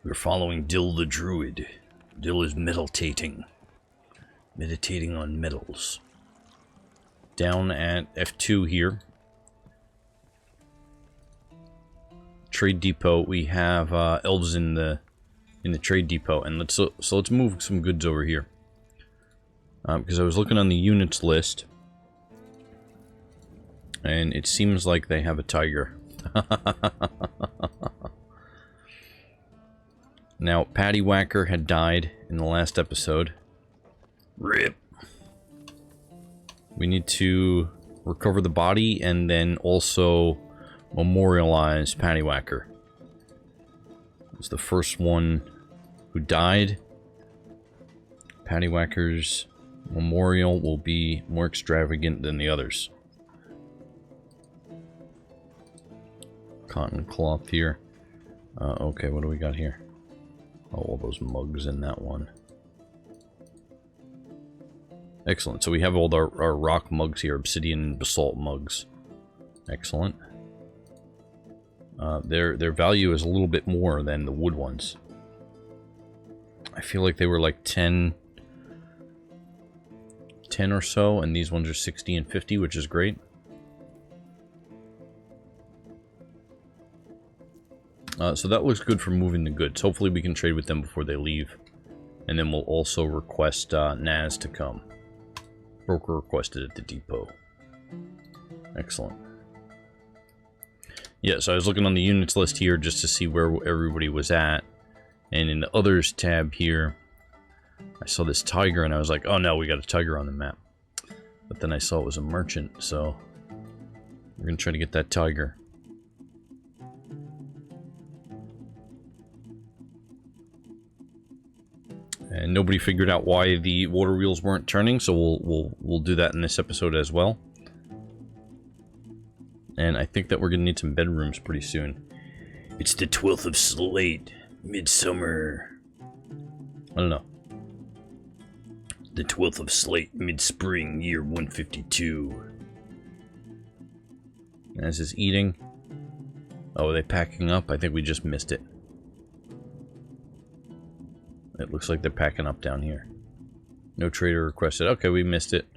We're following Dill the Druid. Dill is meditating. Meditating on metals. Down at F2 here. Trade depot. We have elves in the trade depot, and let's move some goods over here. Because I was looking on the units list, and it seems like they have a tiger. Now, Paddywhacker had died in the last episode. RIP. We need to recover the body and then also memorialize Paddywhacker. It's the first one who died. Paddywhacker's memorial will be more extravagant than the others. Cotton cloth here. Okay, what do we got here? Oh, all those mugs in that one. Excellent. So we have all our rock mugs here, obsidian and basalt mugs. Excellent. Their value is a little bit more than the wood ones. I feel like they were like 10 or so, and these ones are 60 and 50, which is great. So that looks good for moving the goods. Hopefully we can trade with them before they leave. And then we'll also request Naz to come. Broker requested at the depot. Excellent. Yeah, so I was looking on the units list here just to see where everybody was at. And in the others tab here, I saw this tiger and I was like, oh no, we got a tiger on the map. But then I saw it was a merchant, so we're going to try to get that tiger. And nobody figured out why the water wheels weren't turning, so we'll do that in this episode as well. And I think that we're gonna need some bedrooms pretty soon. It's the 12th of Slate, midsummer. I don't know. The 12th of Slate, mid-spring, year 152. As is eating. Oh, are they packing up? I think we just missed it. It looks like they're packing up down here. No trader requested. Okay, we missed it.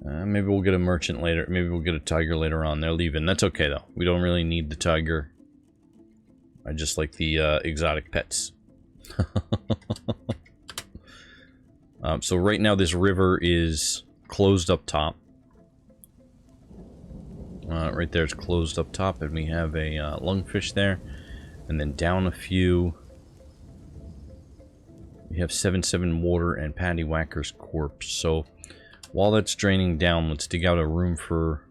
Maybe we'll get a merchant later. Maybe we'll get a tiger later on. They're leaving. That's okay, though. We don't really need the tiger. I just like the exotic pets. So right now this river is closed up top. Right there it's closed up top, and we have a lungfish there. And then down a few... We have 7-7 water and Paddywhacker's corpse. So while that's draining down, let's dig out a room for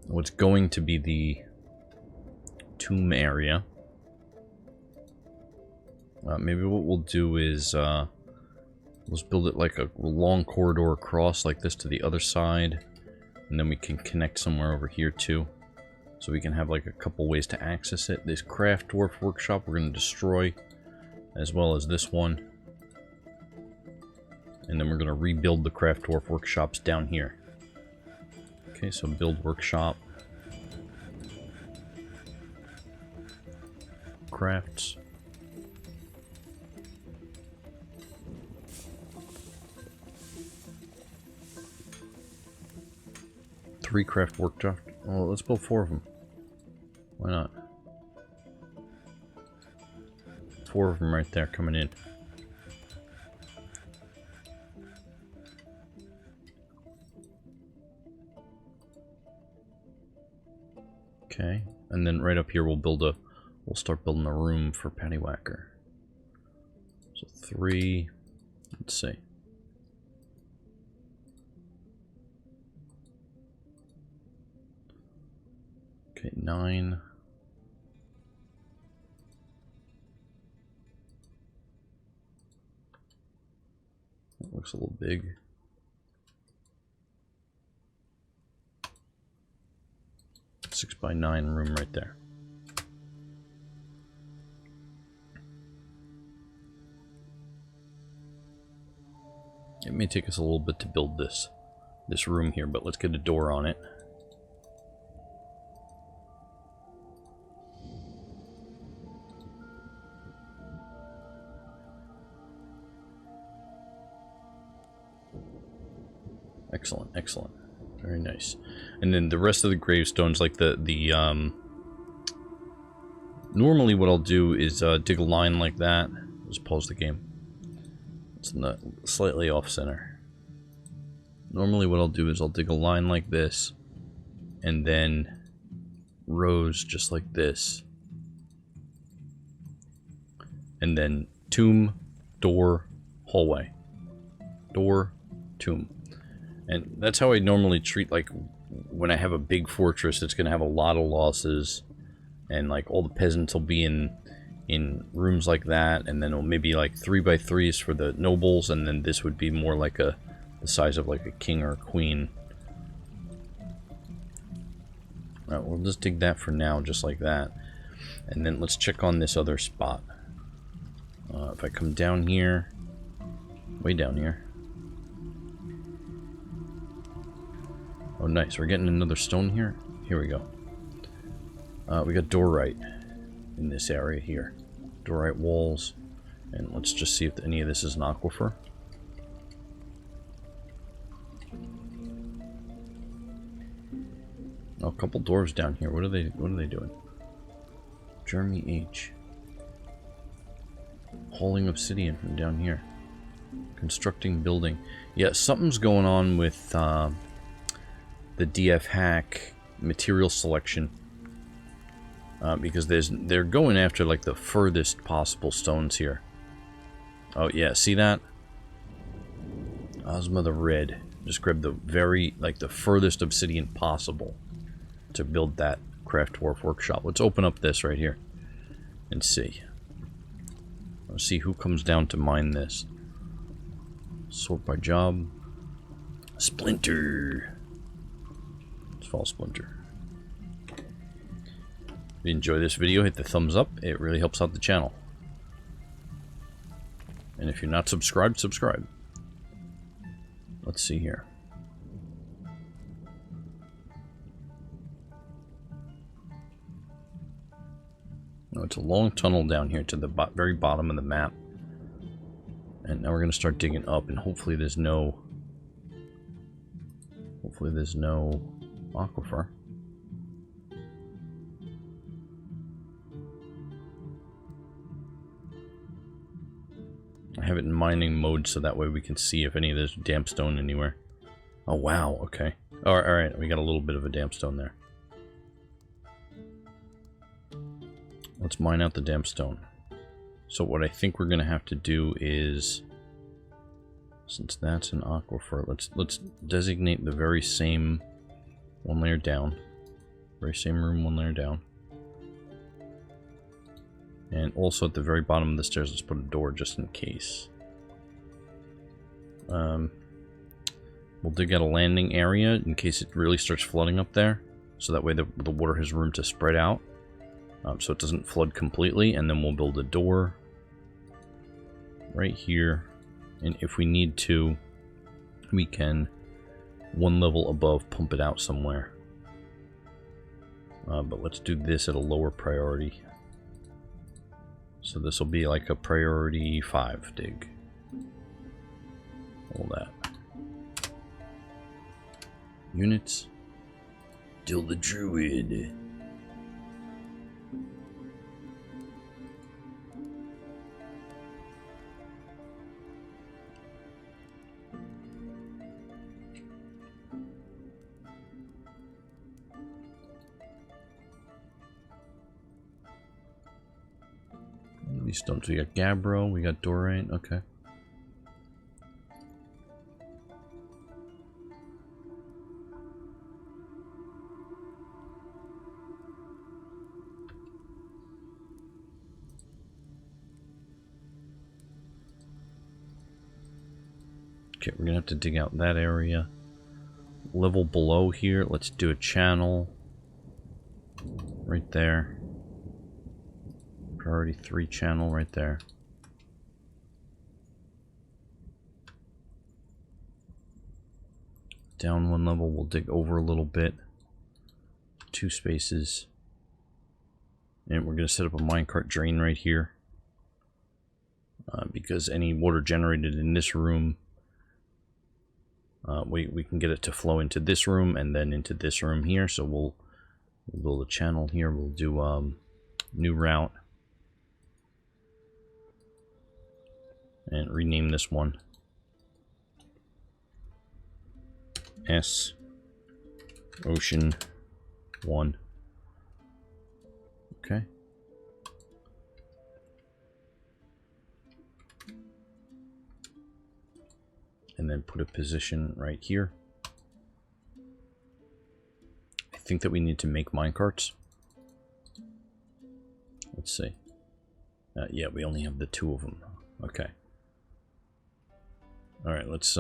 what's going to be the tomb area. Maybe what we'll do is let's build it like a long corridor across like this to the other side. And then we can connect somewhere over here too. So we can have like a couple ways to access it. This craft dwarf workshop we're going to destroy, as well as this one. And then we're going to rebuild the craft dwarf workshops down here. Okay, so build workshop. Crafts. Three craft workshop. Well, let's build 4 of them. Why not? 4 of them right there coming in. Okay, and then right up here we'll start building a room for Paddywhacker. So 3, let's see. Okay, 9. That looks a little big. A 6x9 room right there. It may take us a little bit to build this room here, but let's get a door on it. Excellent, excellent. Very nice. And then the rest of the gravestones, like normally what I'll do is dig a line like that. Just pause the game. It's not slightly off center. Normally what I'll do is I'll dig a line like this, and then rows just like this. And then tomb, door, hallway. Door, tomb. And that's how I normally treat, like, when I have a big fortress, it's going to have a lot of losses. And, like, all the peasants will be in rooms like that. And then it'll maybe, like, 3x3s for the nobles. And then this would be more like the size of, like, a king or a queen. Alright, we'll just dig that for now, just like that. And then let's check on this other spot. If I come down here, way down here. Oh, nice. We're getting another stone here. Here we go. We got dorite in this area here. Dorite walls. And let's just see if any of this is an aquifer. Oh, a couple dwarves down here. What are they doing? Jeremy H. Hauling obsidian from down here. Constructing building. Yeah, something's going on with the DF hack material selection. Because they're going after like the furthest possible stones here. Oh yeah, see that? Ozma the Red. Just grab the the furthest obsidian possible to build that craft dwarf workshop. Let's open up this right here and see. Let's see who comes down to mine this. Sort by job. Splinter. Let's follow Splinter. If you enjoy this video, hit the thumbs up. It really helps out the channel. And if you're not subscribed, subscribe. Let's see here. Oh, it's a long tunnel down here to the very bottom of the map. And now we're going to start digging up, and hopefully there's no aquifer. I have it in mining mode so that way we can see if any of there's damp stone anywhere. Oh wow, okay. Alright, we got a little bit of a damp stone there. Let's mine out the damp stone. So what I think we're gonna have to do is, since that's an aquifer, let's designate the very same one layer down. Very same room, one layer down. And also at the very bottom of the stairs, let's put a door just in case. We'll dig out a landing area in case it really starts flooding up there. So that way the water has room to spread out. So it doesn't flood completely. And then we'll build a door right here. And if we need to, we can one level above pump it out somewhere. But let's do this at a lower priority. So this will be like a priority 5 dig. All that. Units. Dill the Druid. These stones, we got gabbro, we got dorite, okay. Okay, we're gonna have to dig out that area. Level below here, let's do a channel right there. Priority 3 channel right there. Down one level, we'll dig over a little bit. 2 spaces. And we're going to set up a minecart drain right here. Because any water generated in this room We can get it to flow into this room and then into this room here. So we'll build a channel here. We'll do new route and rename this one S Ocean 1. Okay. And then put a position right here. I think that we need to make minecarts. Let's see. Yeah, we only have the 2 of them. Okay. Alright, let's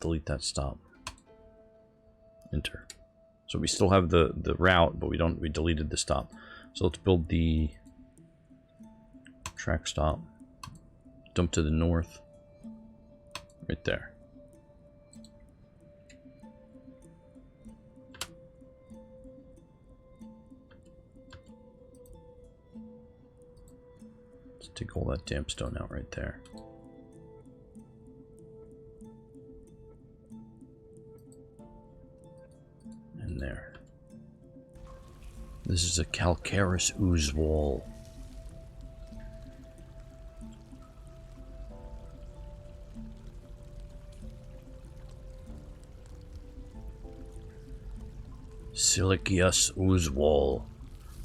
delete that stop. Enter. So we still have the route, but we deleted the stop. So let's build the track stop. Dump to the north. Right there. Let's take all that damp stone out right there. And there. This is a calcareous ooze wall. Siliceous ooze wall.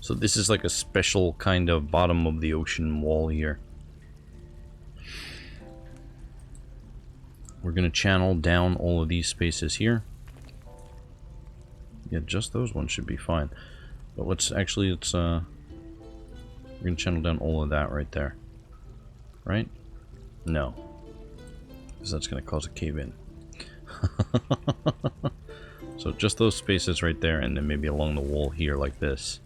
So this is like a special kind of bottom of the ocean wall here. We're going to channel down all of these spaces here. Yeah, just those ones should be fine. But we're going to channel down all of that right there. Right? No. Because that's going to cause a cave-in. So just those spaces right there, and then maybe along the wall here like this.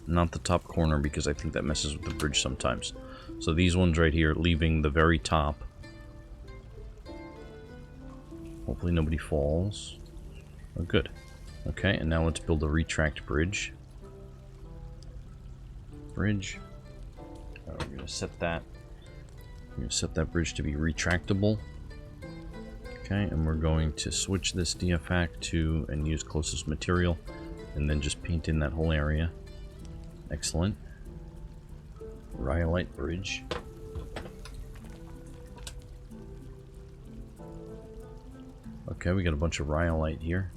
Not the top corner, because I think that messes with the bridge sometimes. So these ones right here, leaving the very top. Hopefully nobody falls. Oh, good. Okay, and now let's build a retract bridge. Bridge. We're going to set that. We're going to set that bridge to be retractable. Okay, and we're going to switch this DFAC to and use closest material, and then just paint in that whole area. Excellent. Rhyolite bridge. Okay, we got a bunch of rhyolite here.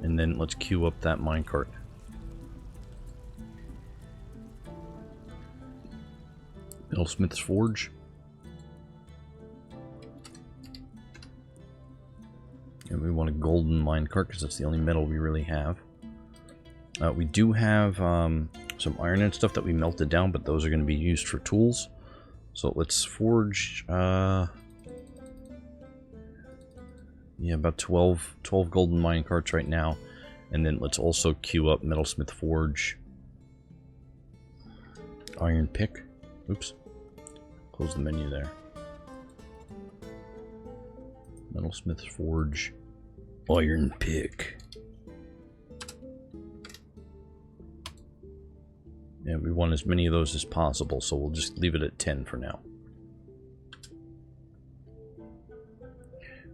And then let's queue up that minecart. Metalsmith's Forge. And we want a golden minecart because that's the only metal we really have. We do have some iron and stuff that we melted down, but those are going to be used for tools. So let's forge... yeah, about 12 golden minecarts right now. And then let's also queue up Metalsmith Forge. Iron pick. Oops. Close the menu there. Metalsmith Forge. Iron pick. Yeah, we want as many of those as possible, so we'll just leave it at 10 for now.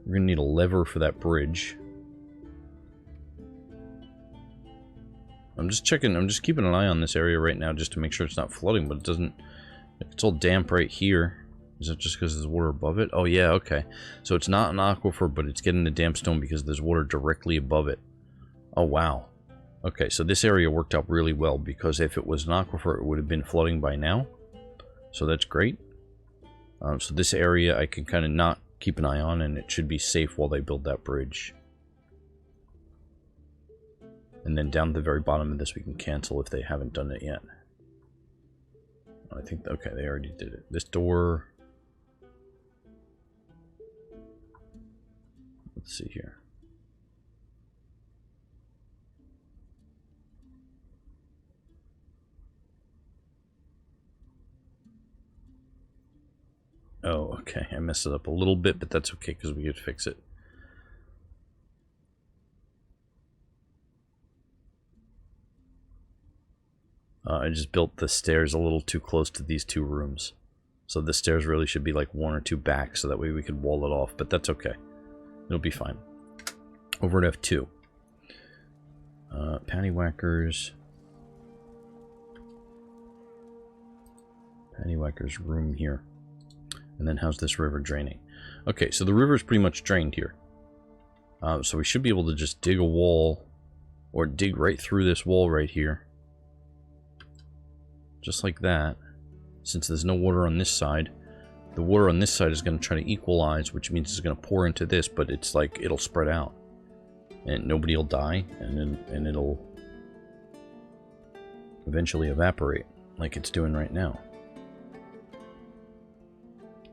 We're going to need a lever for that bridge. I'm just checking, I'm just keeping an eye on this area right now just to make sure it's not flooding, but it doesn't... It's all damp right here. Is that just because there's water above it? Oh yeah, okay. So it's not an aquifer, but it's getting the damp stone because there's water directly above it. Oh wow. Okay, so this area worked out really well, because if it was an aquifer, it would have been flooding by now. So that's great. So this area I can kind of not keep an eye on, and it should be safe while they build that bridge. And then down at the very bottom of this we can cancel if they haven't done it yet. I think, okay, they already did it. This door... Let's see here. Oh, okay. I messed it up a little bit, but that's okay because we could fix it. I just built the stairs a little too close to these two rooms. So the stairs really should be like 1 or 2 back, so that way we could wall it off, but that's okay. It'll be fine. Over at F2. Paddywhackers. Paddywhackers room here. And then how's this river draining? Okay, so the river's pretty much drained here. So we should be able to just dig a wall, or dig right through this wall right here. Just like that. Since there's no water on this side, the water on this side is going to try to equalize, which means it's going to pour into this, but it's like, it'll spread out. And nobody will die, and it'll eventually evaporate, like it's doing right now.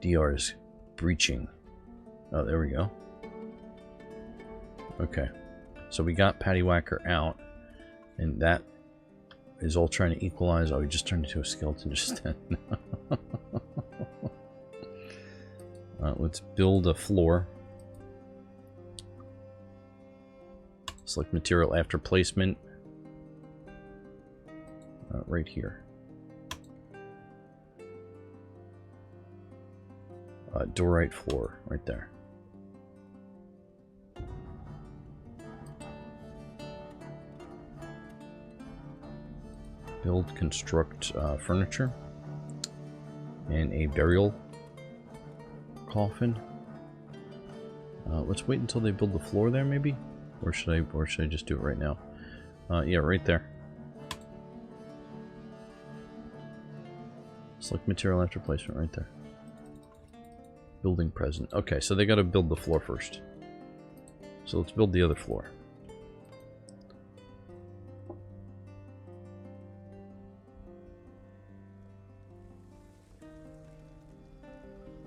DR is breaching. Oh, there we go. Okay. So we got Paddywhacker out, and that is all trying to equalize. Oh, we just turned into a skeleton just then. Let's build a floor. Select material after placement. Right here. Dorite floor, right there. Build, construct furniture. And a burial coffin. Let's wait until they build the floor there, maybe? Or should I just do it right now? Yeah, right there. Select material after placement, right there. Building present. Okay, so they gotta build the floor first. So let's build the other floor.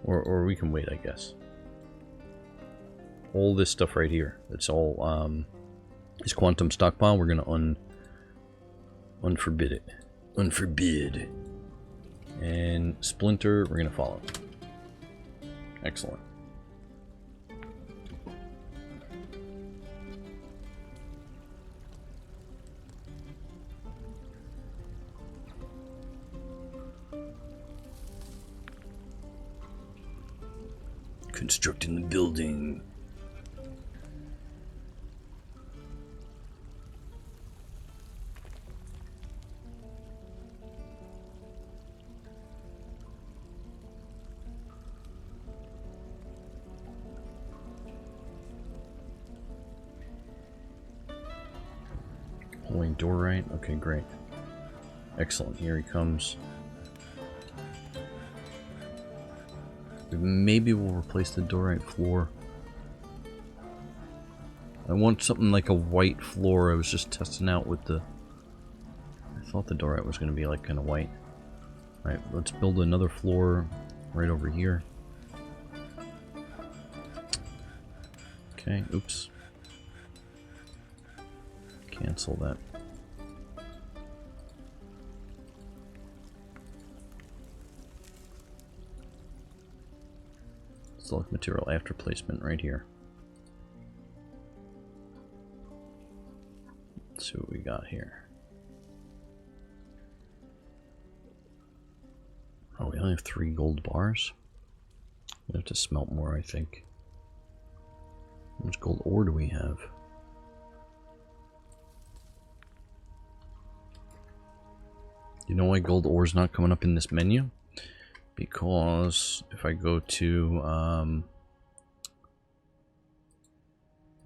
Or we can wait, I guess. All this stuff right here, it's all is quantum stockpile. We're gonna unforbid it. Unforbid. And splinter, we're gonna follow. Excellent. Constructing the building. Pulling door right. Okay, great. Excellent. Here he comes. Maybe we'll replace the dorite floor. I want something like a white floor. I was just testing out with the... I thought the dorite was going to be like kind of white. Alright, let's build another floor right over here. Okay, oops. Cancel that. Select material after placement right here. Let's see what we got here. Oh, we only have 3 gold bars. We have to smelt more, I think. How much gold ore do we have? You know why gold ore is not coming up in this menu? Because if I go to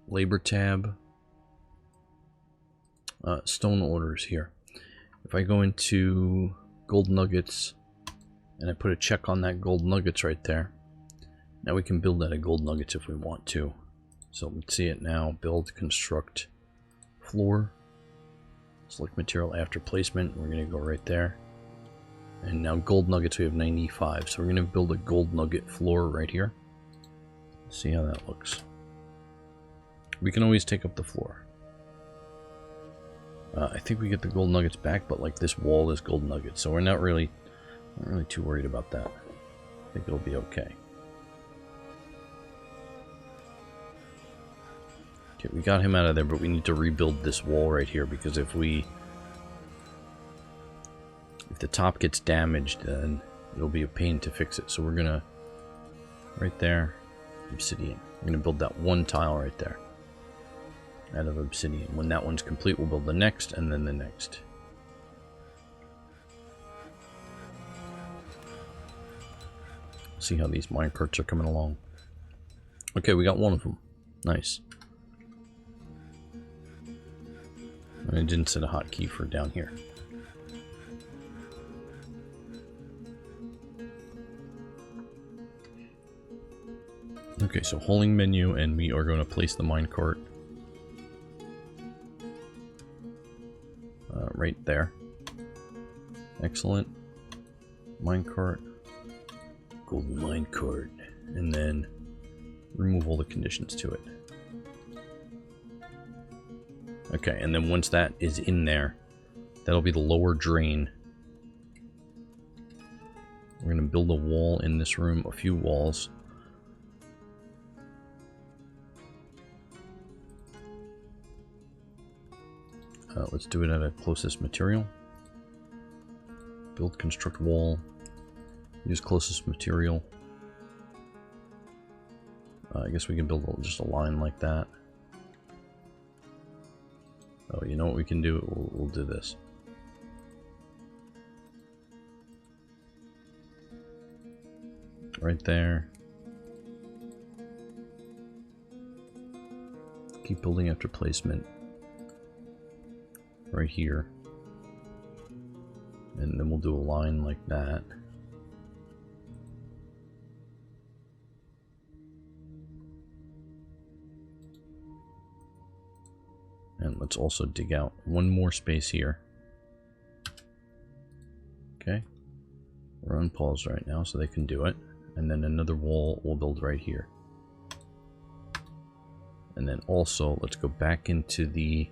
labor tab, stone orders here. If I go into gold nuggets and I put a check on that gold nuggets right there, now we can build out of gold nuggets if we want to. So let's see it now. Build, construct, floor. Select material after placement. We're going to go right there. And now gold nuggets, we have 95. So we're going to build a gold nugget floor right here. See how that looks. We can always take up the floor. I think we get the gold nuggets back, but like this wall is gold nuggets. So we're not really too worried about that. I think it'll be okay. Okay, we got him out of there, but we need to rebuild this wall right here, because if the top gets damaged, then it'll be a pain to fix it. So we're gonna, right there, obsidian. We're gonna build that one tile right there out of obsidian. When that one's complete, we'll build the next and then the next. See how these minecarts are coming along. Okay, we got one of them. Nice. And I didn't set a hotkey for down here. Okay, so hauling menu, and we are going to place the minecart right there. Excellent. Minecart. Golden minecart. And then remove all the conditions to it. Okay, and then once that is in there, that'll be the lower drain. We're going to build a wall in this room, a few walls. Let's do it at a closest material. Build, construct wall. Use closest material. I guess we can build just a line like that. Oh, you know what we can do? We'll do this. Right there. Keep building after placement. Right here. And then we'll do a line like that. And let's also dig out one more space here. Okay. We're on pause right now, so they can do it. And then another wall we'll build right here. And then also, let's go back into the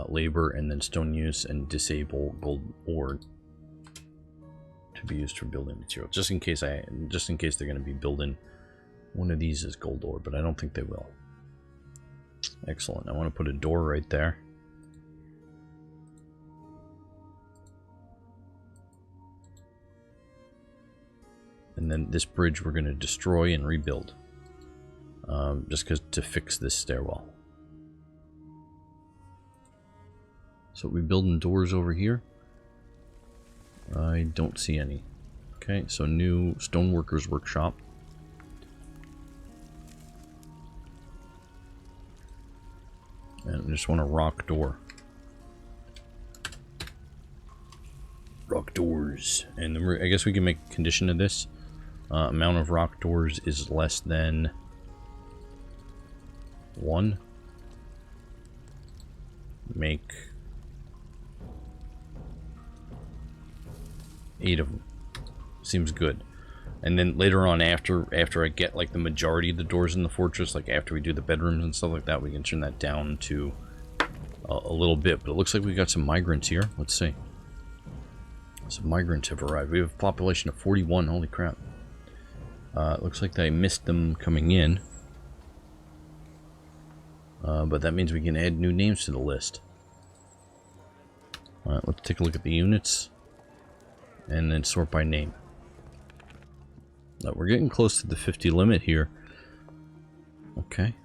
labor and then stone use and disable gold ore to be used for building material. Just in case they're going to be building one of these as gold ore, but I don't think they will. Excellent. I want to put a door right there. And then this bridge we're going to destroy and rebuild. Just to fix this stairwell. So we building doors over here. I don't see any. Okay, so new stoneworkers workshop. And I just want a rock door. Rock doors. And then I guess we can make a condition of this. Amount of rock doors is less than 1. Make 8 of them. Seems good. And then later on, after I get like the majority of the doors in the fortress, like after we do the bedrooms and stuff like that, we can turn that down to a little bit. But it looks like we got some migrants here. Let's see. Some migrants have arrived. We have a population of 41. Holy crap. It looks like they missed them coming in. But that means we can add new names to the list. Alright, let's take a look at the units. And then sort by name. We're getting close to the 50 limit here. Okay.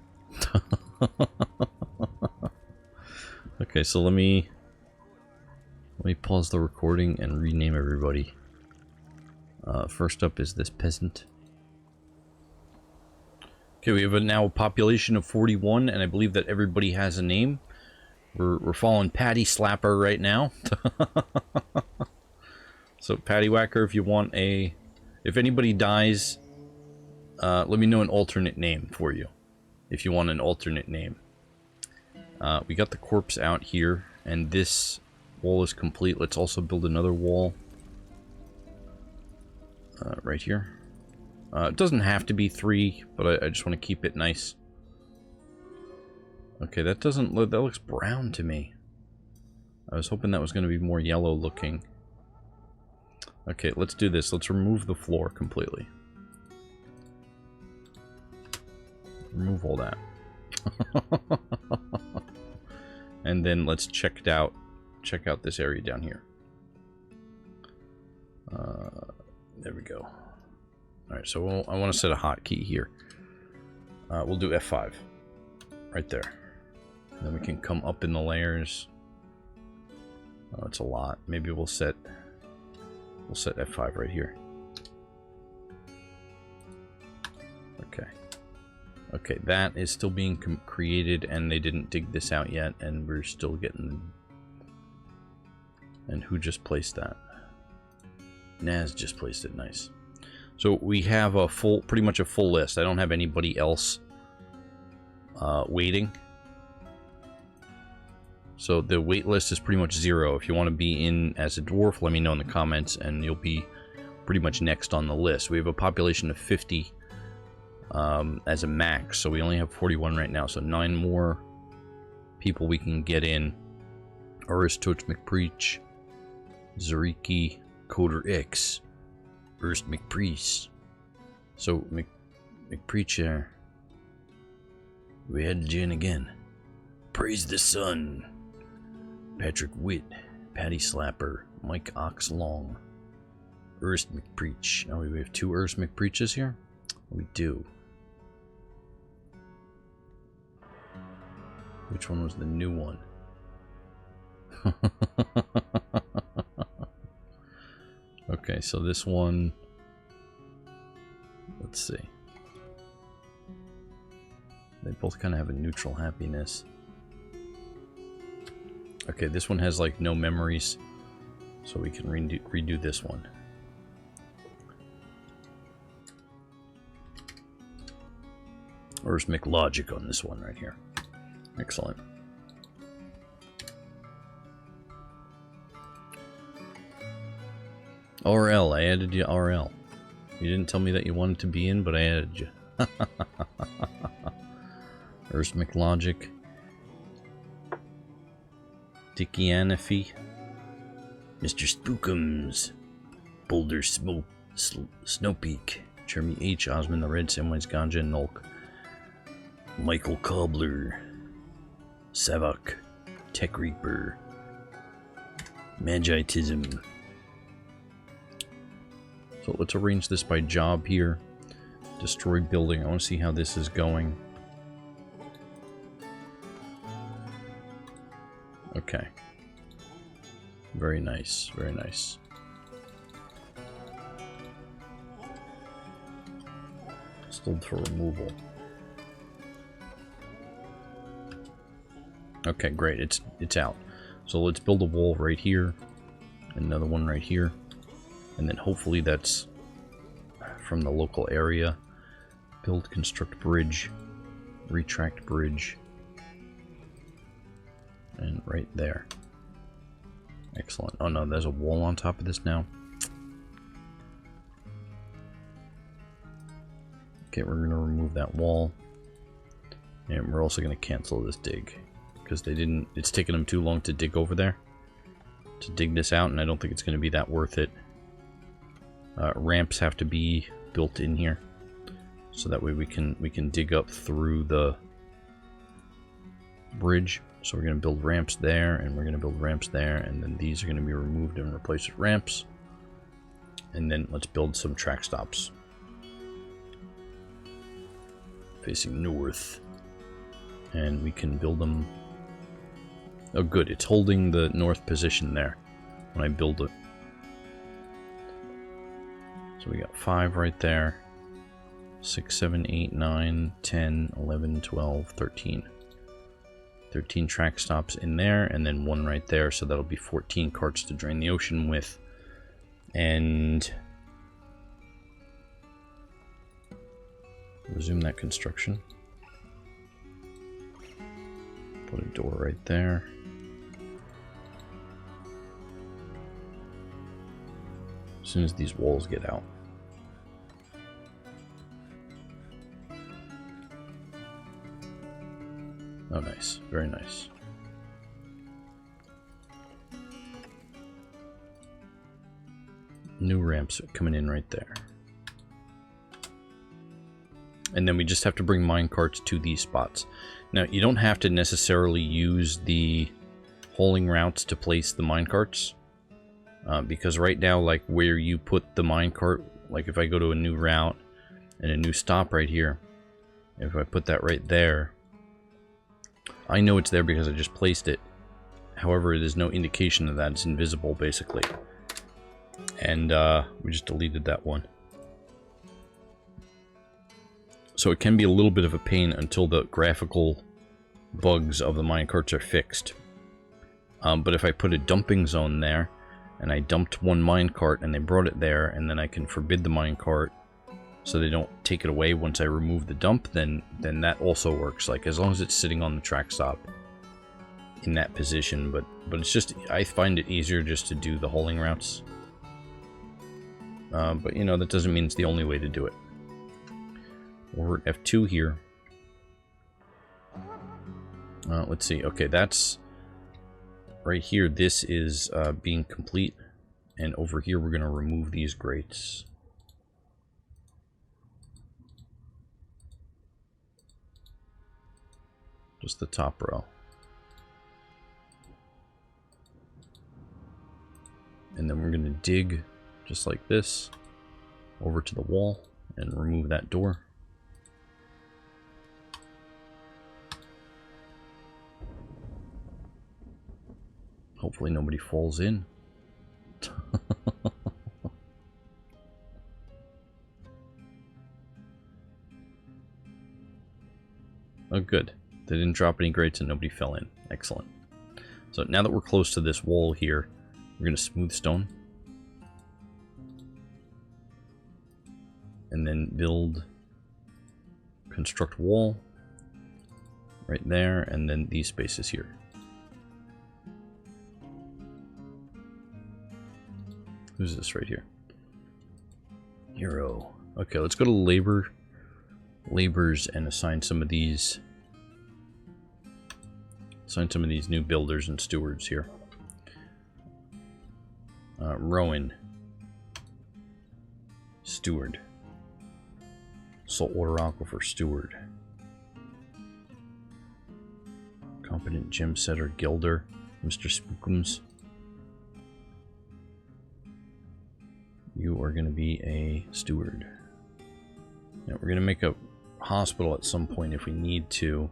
Okay, so let me pause the recording and rename everybody. First up is this peasant. Okay, we have now a population of 41, and I believe that everybody has a name. We're following Patty Slapper right now. So Patty Whacker, if you want if anybody dies, let me know an alternate name for you. If you want an alternate name. We got the corpse out here, and this wall is complete. Let's also build another wall. Right here. It doesn't have to be 3, but I just want to keep it nice. Okay, that looks brown to me. I was hoping that was going to be more yellow looking. Okay, let's do this. Let's remove the floor completely. Remove all that. And then let's check out this area down here. There we go. Alright, so I want to set a hotkey here. We'll do F5. Right there. And then we can come up in the layers. Oh, it's a lot. Maybe we'll set F5 right here. Okay. Okay, that is still being created, and they didn't dig this out yet, and we're still getting... And who just placed that? Naz just placed it. Nice. So we have a pretty much a full list. I don't have anybody else waiting. So the wait list is pretty much 0. If you want to be in as a dwarf, let me know in the comments, and you'll be pretty much next on the list. We have a population of 50 as a max, so we only have 41 right now. So 9 more people we can get in. Aristote McPreach, Zariki, Coder X, Ernst McPreach. So McPreacher, we had Jen again. Praise the sun. Patrick Witt, Patty Slapper, Mike Oxlong, Ernst McPreach. Oh, we have 2 Ernst McPreaches here? We do. Which one was the new one? Okay, so this one, let's see. They both kind of have a neutral happiness. Okay, this one has like no memories, so we can redo this one. Where's McLogic on this one right here? Excellent. RL, I added you RL. You didn't tell me that you wanted to be in, but I added you. There's McLogic. Dickie Anafy. Mr. Spookums. Boulder Smoke. Snowpeak. Jeremy H. Osmond the Red. Samwise Ganja and Nulk. Michael Cobbler. Savak. Tech Reaper. Magitism. So let's arrange this by job here. Destroy building. I want to see how this is going. Okay. Very nice. Very nice. Still for removal. Okay, great. It's out. So let's build a wall right here. Another one right here. And then hopefully that's from the local area. Build, construct bridge, retract bridge, and right there. Excellent. Oh no, there's a wall on top of this now. Okay, we're going to remove that wall. And we're also going to cancel this dig. Because they didn't, it's taken them too long to dig over there. To dig this out, and I don't think it's going to be that worth it. Ramps have to be built in here, so that way we can dig up through the bridge. So we're going to build ramps there, and we're going to build ramps there, and then these are going to be removed and replaced with ramps. And then let's build some track stops facing north, and we can build them. Oh good, it's holding the north position there when I build it. So we got 5 right there, 6, 7, 8, 9, 10, 11, 12, 13. 13 track stops in there, and then 1 right there, so that'll be 14 carts to drain the ocean with. And resume that construction. Put a door right there. As soon as these walls get out. Oh, nice. Very nice. New ramps are coming in right there. And then we just have to bring minecarts to these spots. Now, you don't have to necessarily use the hauling routes to place the minecarts. Because right now, like where you put the minecart, like if I go to a new route and a new stop right here, if I put that right there, I know it's there because I just placed it. However, there's no indication of that. It's invisible, basically. And we just deleted that one. So it can be a little bit of a pain until the graphical bugs of the minecarts are fixed. But if I put a dumping zone there, and I dumped one minecart and they brought it there, and then I can forbid the minecart so they don't take it away once I remove the dump, then that also works. Like, as long as it's sitting on the track stop in that position. But it's just, I find it easier just to do the hauling routes. But, you know, that doesn't mean it's the only way to do it. We're at F2 here. Let's see. Okay, that's... Right here, this is being complete. And over here, we're going to remove these grates. Just the top row. And then we're going to dig, just like this, over to the wall and remove that door. Hopefully nobody falls in. Oh, good. They didn't drop any grates and nobody fell in. Excellent. So now that we're close to this wall here, we're going to smooth stone. And then build, construct wall right there, and then these spaces here. Who's this right here? Hero. Okay, let's go to labors and assign some of these new builders and stewards here. Rowan, steward. Saltwater aquifer, steward. Competent gem setter, gilder, Mr. Spookums. You are going to be a steward. Now, we're going to make a hospital at some point if we need to.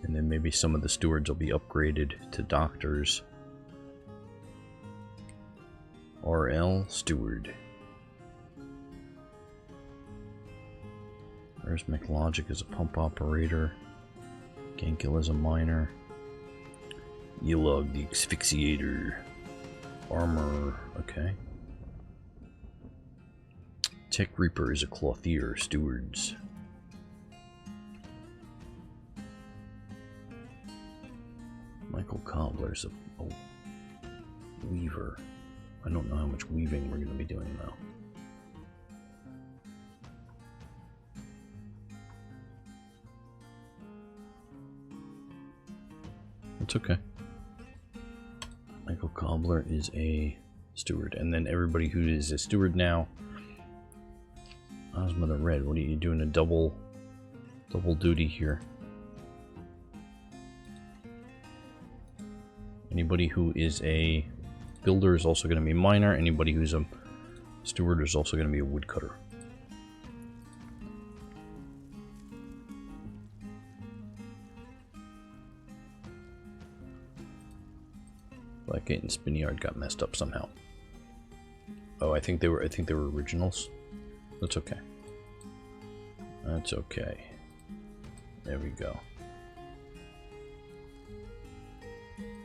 And then maybe some of the stewards will be upgraded to doctors. RL steward. There's McLogic as a pump operator. Gankil as a miner. Yilog the asphyxiator. Armor, okay. Tech Reaper is a clothier, stewards. Michael Cobbler's a weaver. I don't know how much weaving we're going to be doing though. It's okay. Michael Cobbler is a steward, and then everybody who is a steward now. How's Mother Red? What are you doing? A double duty here. Anybody who is a builder is also going to be a miner. Anybody who's a steward is also going to be a woodcutter. Blackgate and Spinyard got messed up somehow. Oh, I think they were originals. That's okay. That's okay. There we go.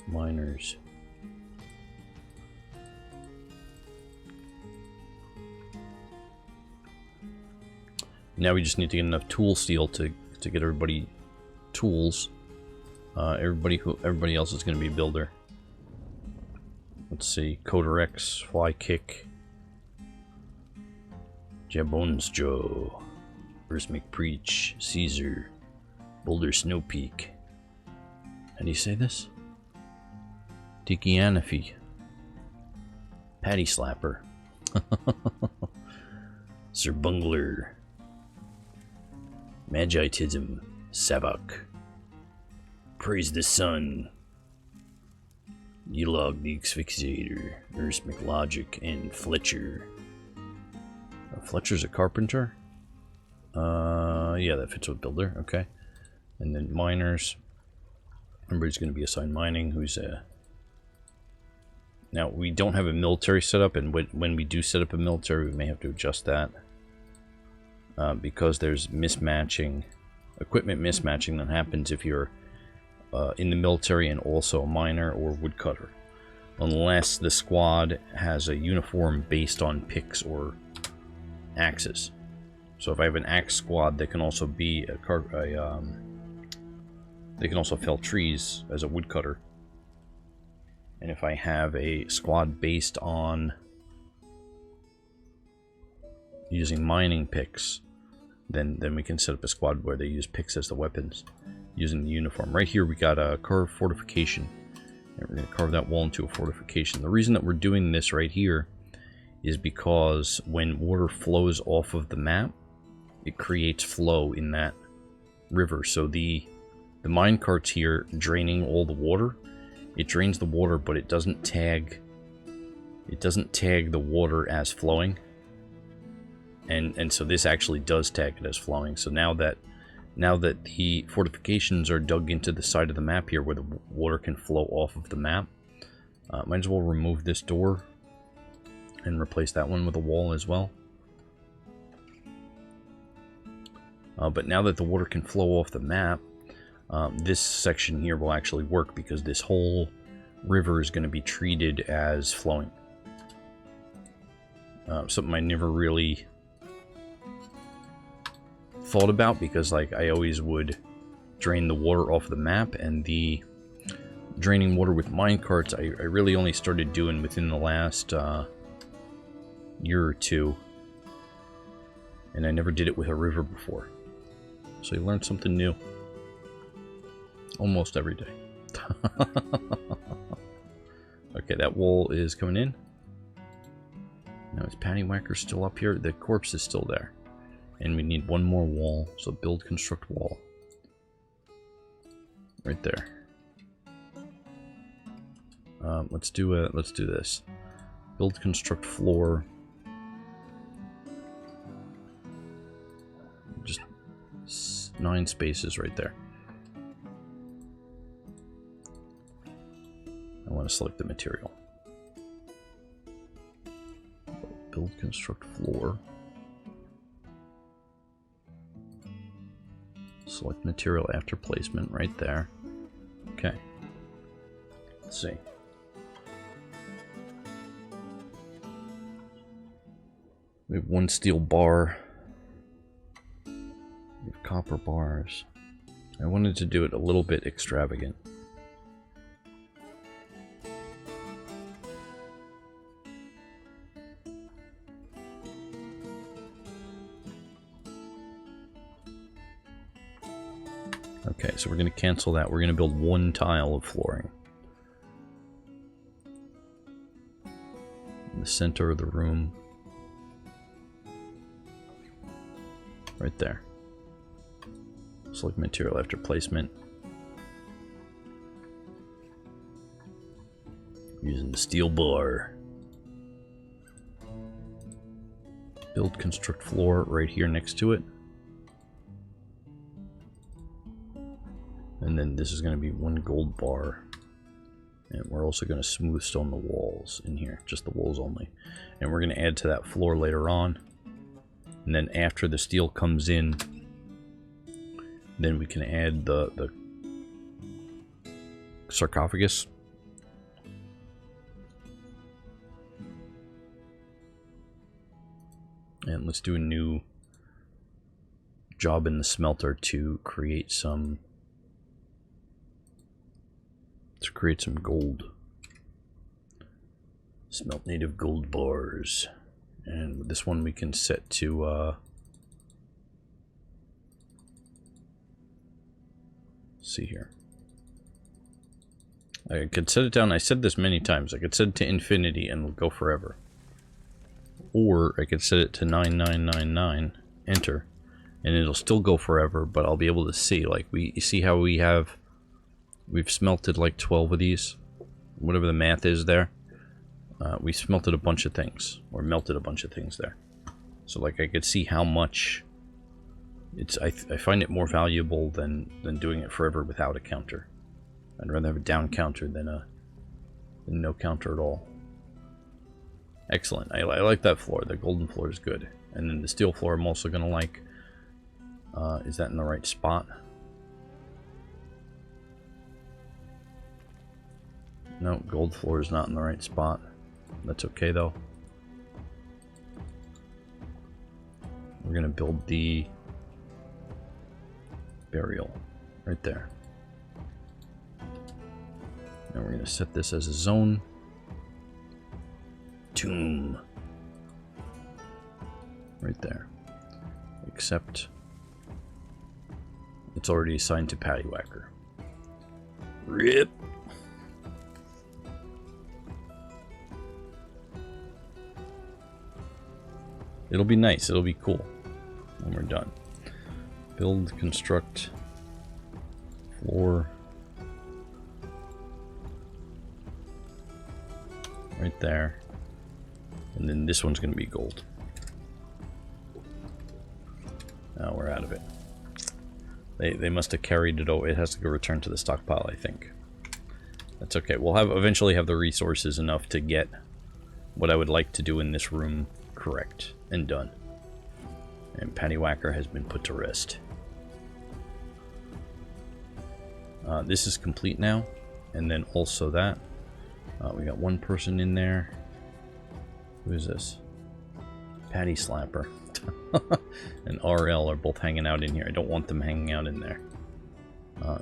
Miners. Now we just need to get enough tool steel to get everybody tools. Everybody else is going to be a builder. Let's see, Coderex, Fly Kick, Jabones Joe, Bruce McPreach, Caesar, Boulder Snow Peak. How do you say this? Tiki Anafi, Patty Slapper, Sir Bungler, Magitism, Savok, Praise the Sun, Elog the Asphyxiator, Nurse McLogic, and Fletcher. Fletcher's a carpenter? Yeah, that fits with builder, okay. And then miners. Everybody's going to be assigned mining, who's a... Now, we don't have a military setup, and when we do set up a military, we may have to adjust that. Because there's mismatching, equipment mismatching that happens if you're in the military and also a miner or woodcutter. Unless the squad has a uniform based on picks or axes. So if I have an axe squad, they can also be they can also fell trees as a woodcutter. And if I have a squad based on using mining picks, then we can set up a squad where they use picks as the weapons, using the uniform. Right here we got a carved fortification. And we're going to carve that wall into a fortification. The reason that we're doing this right here is because when water flows off of the map, it creates flow in that river. So the mine cart's here draining all the water. It drains the water, but it doesn't tag the water as flowing. And so this actually does tag it as flowing. So now that the fortifications are dug into the side of the map here where the water can flow off of the map, might as well remove this door and replace that one with a wall as well. But now that the water can flow off the map, this section here will actually work because this whole river is going to be treated as flowing. Something I never really thought about, because like I always would drain the water off the map, and the draining water with minecarts I really only started doing within the last year or two, and I never did it with a river before. So you learn something new almost every day. Okay, that wall is coming in. Now is Paddywhacker still up here? The corpse is still there. And we need one more wall, so build construct wall. Right there. Let's do this. Build construct floor. Just 9 spaces right there. I want to select the material. Build construct floor. Select material after placement right there. Okay. Let's see. We have 1 steel bar. We have copper bars. I wanted to do it a little bit extravagant. Okay, so we're going to cancel that. We're going to build 1 tile of flooring. In the center of the room. Right there. Select material after placement. Using the steel bar. Build construct floor right here next to it. And then this is going to be 1 gold bar. And we're also going to smooth stone the walls in here. Just the walls only. And we're going to add to that floor later on. And then after the steel comes in, then we can add the sarcophagus. And let's do a new job in the smelter to create some gold. Smelt native gold bars. And this one we can set to see here. I could set it down. I said this many times. I could set it to infinity and it'll go forever. Or I could set it to 9999, enter, and it'll still go forever, but I'll be able to see. Like, you see how we've smelted like 12 of these? whatever the math is there. We smelted a bunch of things, or melted a bunch of things there. So like I could see how much it's. I find it more valuable than doing it forever without a counter. I'd rather have a down counter than no counter at all. Excellent. I like that floor. The golden floor is good, and then the steel floor I'm also gonna like. Is that in the right spot? No, gold floor is not in the right spot. That's okay though. We're gonna build the burial right there. Now we're gonna set this as a zone. Tomb. Right there. Except it's already assigned to Paddywhacker. RIP! It'll be nice, it'll be cool when we're done. Build, construct, floor. Right there. And then this one's gonna be gold. Now we're out of it. They must have carried it over. It has to go return to the stockpile, I think. That's okay. We'll eventually have the resources enough to get what I would like to do in this room correct and done. And Paddywhacker has been put to rest. This is complete now, and then also that. We got one person in there. Who is this? Patty Slapper and RL are both hanging out in here. I don't want them hanging out in there.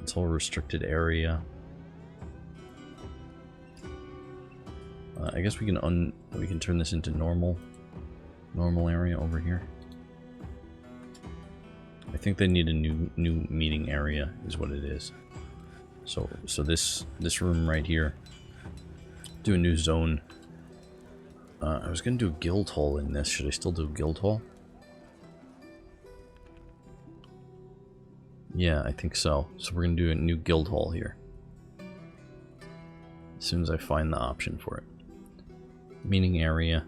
It's all restricted area. I guess we can turn this into normal area over here. I think they need a new meeting area is what it is. So this room right here. Do a new zone. I was gonna do a guild hall in this. Should I still do a guild hall? Yeah, I think so. So we're gonna do a new guild hall here. As soon as I find the option for it. Meeting area.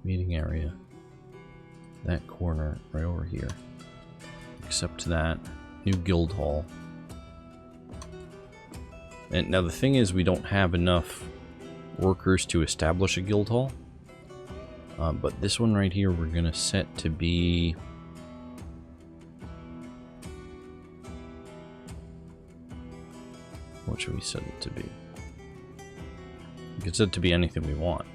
Meeting area. That corner right over here. Except that. New guild hall. And now the thing is, we don't have enough workers to establish a guild hall. But this one right here, we're gonna set to be... What should we set it to be? We can set it to be anything we want.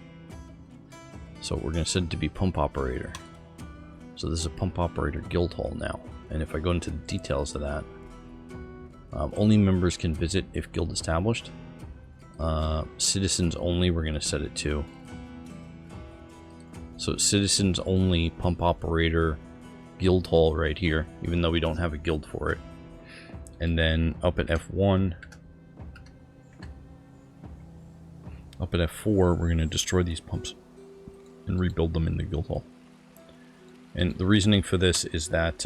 So we're gonna set it to be pump operator. So this is a pump operator guild hall now. And if I go into the details of that, only members can visit if guild established. Citizens only, we're going to set it to. So citizens only pump operator guild hall right here, even though we don't have a guild for it. And then up at F1, up at F4, we're going to destroy these pumps and rebuild them in the guild hall. And the reasoning for this is that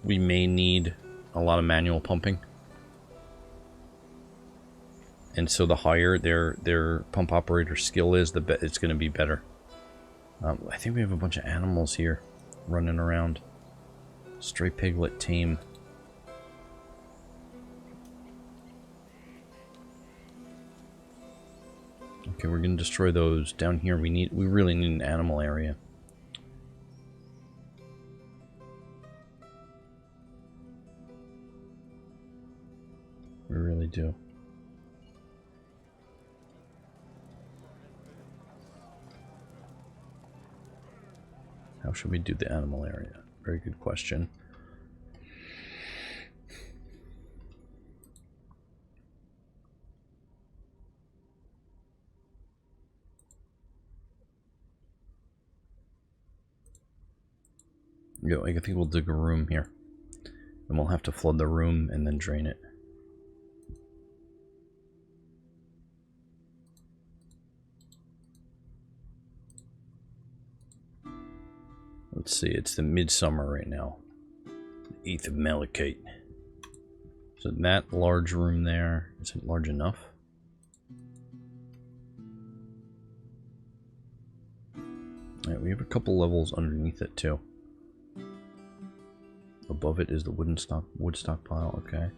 we may need a lot of manual pumping. And so the higher their pump operator skill is, it's going to be better. I think we have a bunch of animals here running around. Stray piglet tame. Okay, we're going to destroy those. Down here we really need an animal area. We really do. How should we do the animal area? Very good question. Yeah, I think we'll dig a room here. And we'll have to flood the room and then drain it. Let's see, it's the midsummer right now. 8th of malachite. So that large room there, is it large enough? Alright, we have a couple levels underneath it too. Above it is the wood stockpile, okay.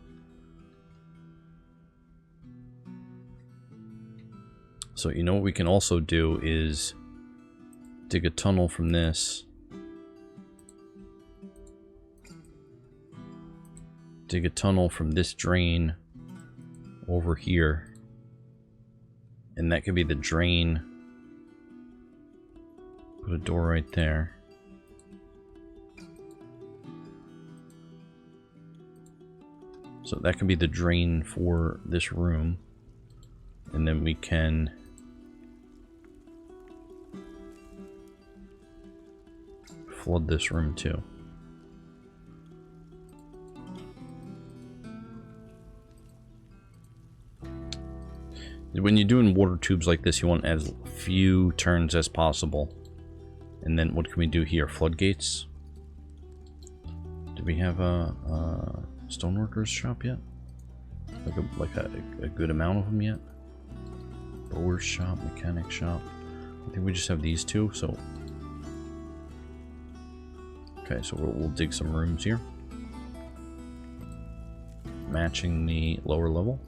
So you know what we can also do is dig a tunnel from this. Dig a tunnel from this drain over here. And that could be the drain. Put a door right there. So that could be the drain for this room. And then we can flood this room too. When you're doing water tubes like this, you want as few turns as possible. And then what can we do here? Floodgates. Do we have a stoneworkers shop yet? Like a good amount of them yet? Bower's shop, mechanic shop. I think we just have these two. So okay, so we'll dig some rooms here, matching the lower level.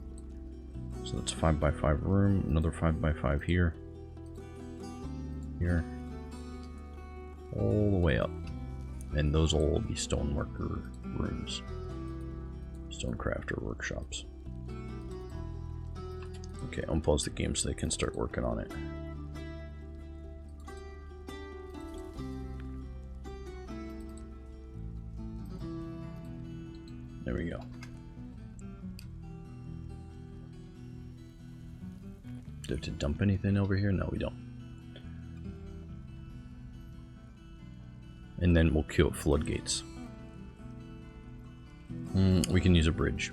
So that's a 5x5 room, another 5x5 here, all the way up. And those will all be stoneworker rooms, stonecrafter workshops. Okay, unpause the game so they can start working on it. There we go. Do we have to dump anything over here? No, we don't. And then we'll queue up floodgates. We can use a bridge.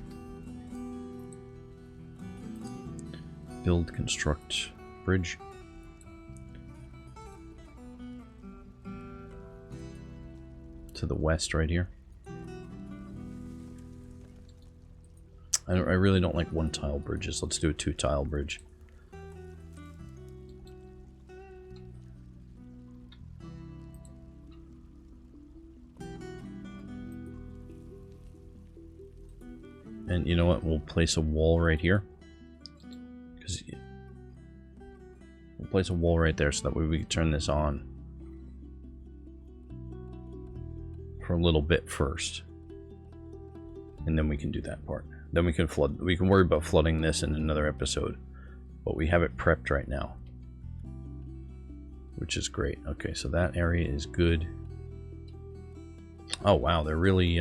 Build, construct, bridge. To the west right here. I really don't like one tile bridges. Let's do a 2-tile bridge. And you know what? We'll place a wall right here. We'll place a wall right there so that way we can turn this on for a little bit first. And then we can do that part. Then we can flood. We can worry about flooding this in another episode. But we have it prepped right now, which is great. Okay, so that area is good. Oh wow, they're really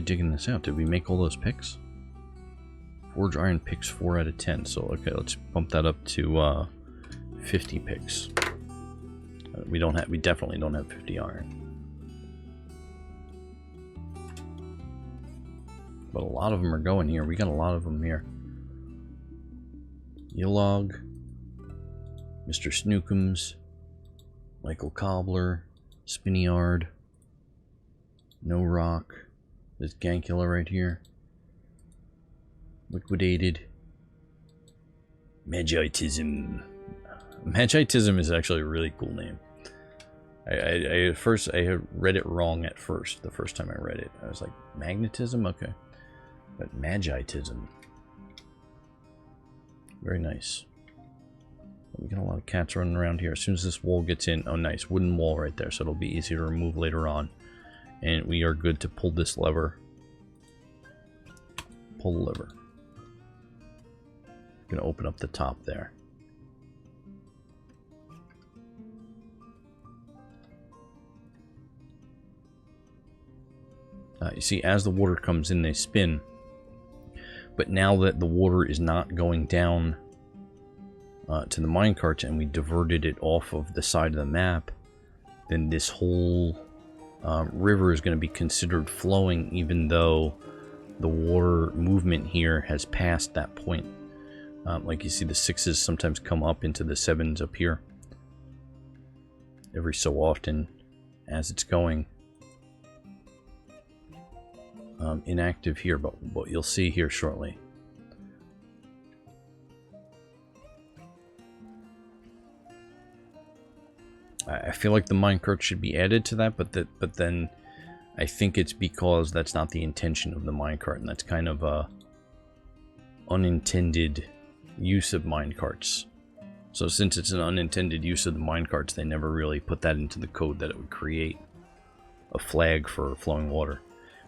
digging this out. Did we make all those picks? Forge iron picks 4 out of 10. So okay, let's bump that up to 50 picks. We definitely don't have 50 iron. But a lot of them are going here. We got a lot of them here. Yilog, Mr. Snookums, Michael Cobbler, Spinnyard, No Rock. There's Gankula right here. Liquidated. Magitism. Magitism is actually a really cool name. I had read it wrong at first. The first time I read it, I was like, magnetism, okay, but magitism. Very nice. We got a lot of cats running around here. As soon as this wall gets in, oh nice, wooden wall right there, so it'll be easy to remove later on. And we are good to pull this lever. Pull the lever. Gonna open up the top there. You see, as the water comes in, they spin. But now that the water is not going down to the minecarts and we diverted it off of the side of the map, then this whole river is going to be considered flowing, even though the water movement here has passed that point. Like you see, the 6s sometimes come up into the 7s up here every so often as it's going. inactive here, but you'll see here shortly. I feel like the minecart should be added to that, but then I think it's because that's not the intention of the minecart, and that's kind of a unintended use of minecarts. So since it's an unintended use of the minecarts, they never really put that into the code that it would create a flag for flowing water.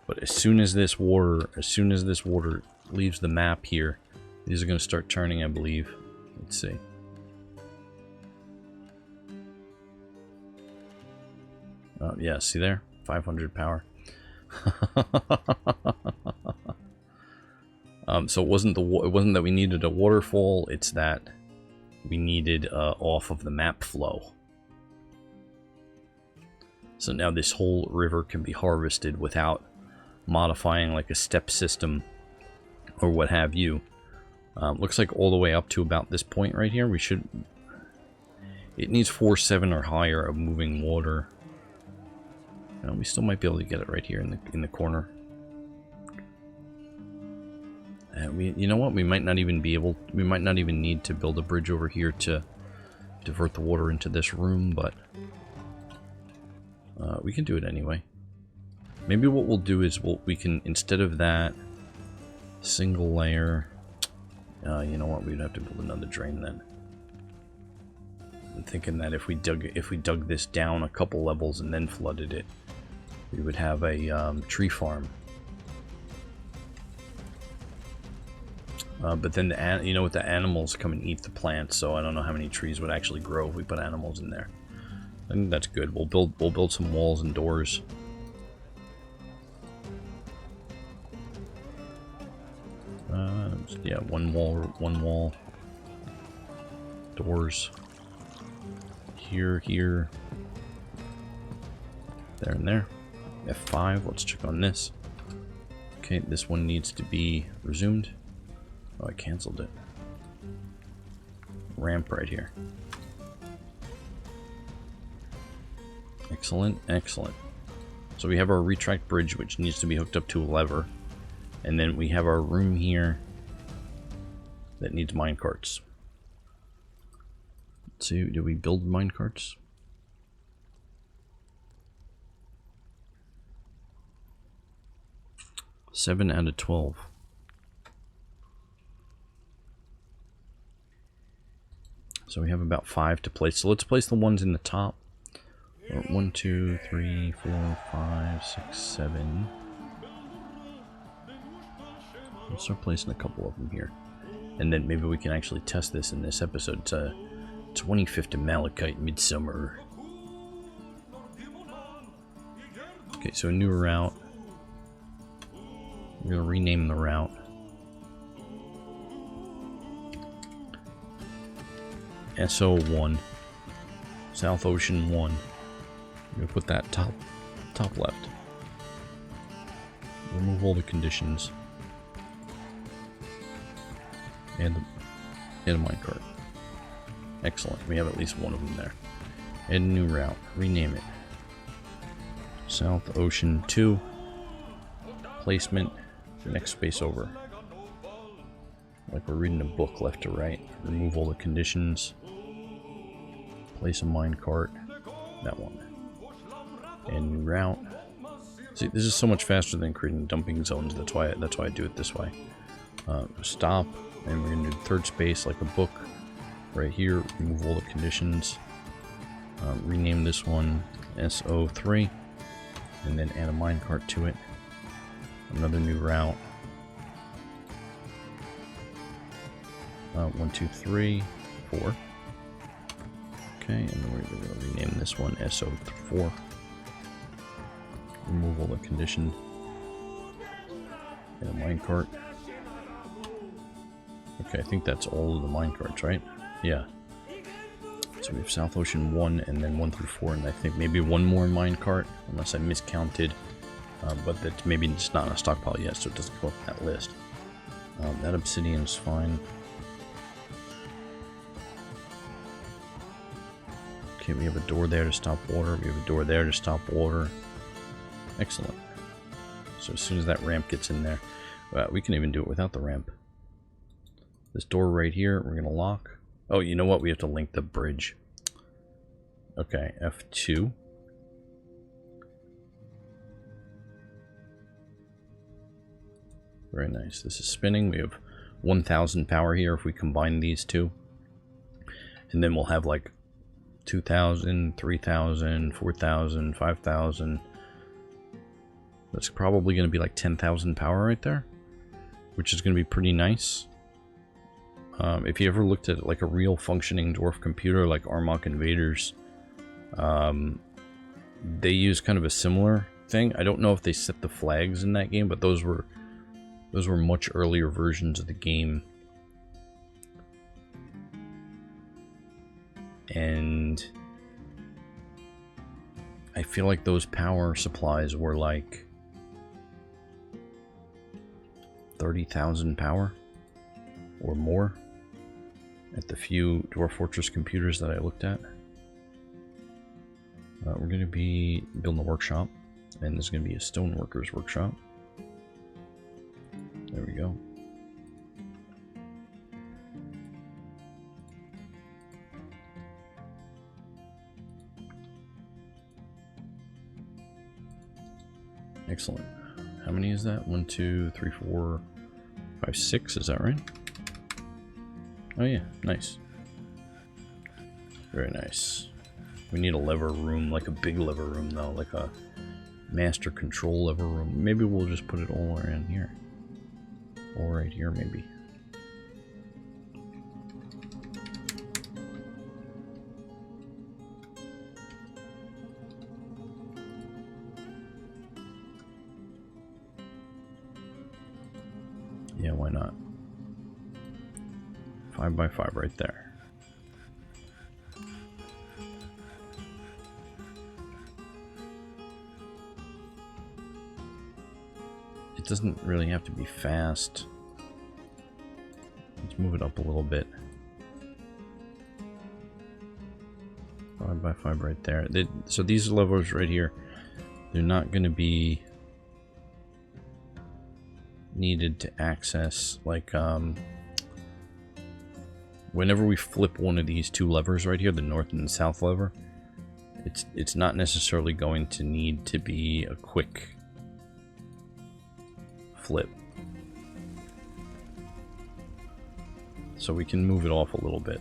But as soon as this water leaves the map here, these are going to start turning, I believe. Let's see. Yeah, see there? 500 power. So it wasn't that we needed a waterfall, it's that we needed off of the map flow. So now this whole river can be harvested without modifying like a step system or what have you. Looks like all the way up to about this point right here, it needs 4-7 or higher of moving water. We still might be able to get it right here in the corner. And you know what? We might not even need to build a bridge over here to divert the water into this room, but we can do it anyway. Maybe what we'll do is we can, instead of that single layer, you know what? We'd have to build another drain then. I'm thinking that if we dug this down a couple levels and then flooded it, we would have a tree farm. But then you know what, the animals come and eat the plants, so I don't know how many trees would actually grow if we put animals in there. I think that's good. We'll build some walls and doors. Yeah, one wall. Doors. Here, there and there. F5, let's check on this. Okay, this one needs to be resumed. Oh, I canceled it. Ramp right here. Excellent, excellent. So we have our retract bridge, which needs to be hooked up to a lever. And then we have our room here that needs minecarts. Let's see, do we build minecarts? Seven out of 12. So we have about 5 to place. So let's place the ones in the top. 1, 2, 3, 4, 5, 6, 7. Let's start placing a couple of them here. And then maybe we can actually test this in this episode. It's 25th of Malachite Midsummer. Okay, so a new route. We're going to rename the route. SO1. South Ocean 1. I'm going to put that top left. Remove all the conditions. And a minecart. Excellent. We have at least one of them there. Add a new route. Rename it. South Ocean 2. Placement. The next space over. Like we're reading a book left to right. Remove all the conditions. Place a minecart. That one. And new route. See, this is so much faster than creating dumping zones. That's why I do it this way. Stop. And we're going to do the third space like a book. Right here, remove all the conditions. Rename this one SO3. And then add a minecart to it. Another new route. 1, 2, 3, 4. Okay, and then we're going to rename this one SO4. Remove all the condition. And a minecart. Okay, I think that's all of the minecarts, right? Yeah. So we have South Ocean 1 and then 1 through 4, and I think maybe one more minecart, unless I miscounted. But that's maybe just not in a stockpile yet, so it doesn't go up that list. That obsidian's fine. Okay, we have a door there to stop water. We have a door there to stop water. Excellent. So as soon as that ramp gets in there, we can even do it without the ramp. This door right here, we're going to lock. Oh, you know what? We have to link the bridge. Okay, F2. Very nice. This is spinning. We have 1,000 power here if we combine these two. And then we'll have like 2,000, 3,000, 4,000, 5,000. That's probably going to be like 10,000 power right there, which is going to be pretty nice. If you ever looked at like a real functioning dwarf computer like Armok Invaders, they use kind of a similar thing. I don't know if they set the flags in that game, but those were much earlier versions of the game. And I feel like those power supplies were like 30,000 power or more at the few Dwarf Fortress computers that I looked at. We're going to be building a workshop, and this is going to be a stoneworker's workshop. There we go. Excellent. How many is that? 1, 2, 3, 4, 5, 6. Is that right? Oh yeah, nice. Very nice. We need a lever room, like a big lever room though, like a master control lever room. Maybe we'll just put it all around here. All right here, maybe. Yeah, why not? 5 by 5 right there. It doesn't really have to be fast. Let's move it up a little bit. 5 by 5 right there. So these levers right here, they're not going to be needed to access, like, whenever we flip one of these two levers right here, the north and the south lever, it's not necessarily going to need to be a quick flip. So we can move it off a little bit.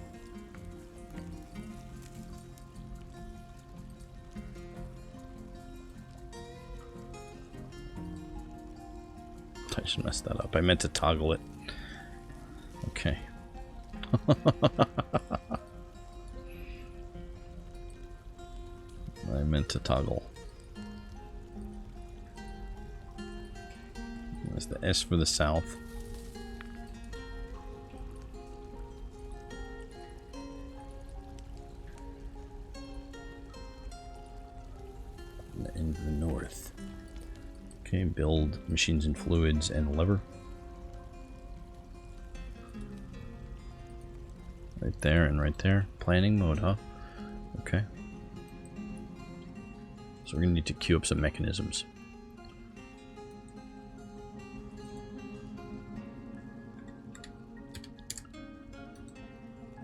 I just messed that up. I meant to toggle it. Okay. I meant to toggle. That's the S for the south. And the end of the north. Okay, build machines and fluids and lever. Right there and right there. Planning mode, huh? Okay. So we're gonna need to queue up some mechanisms.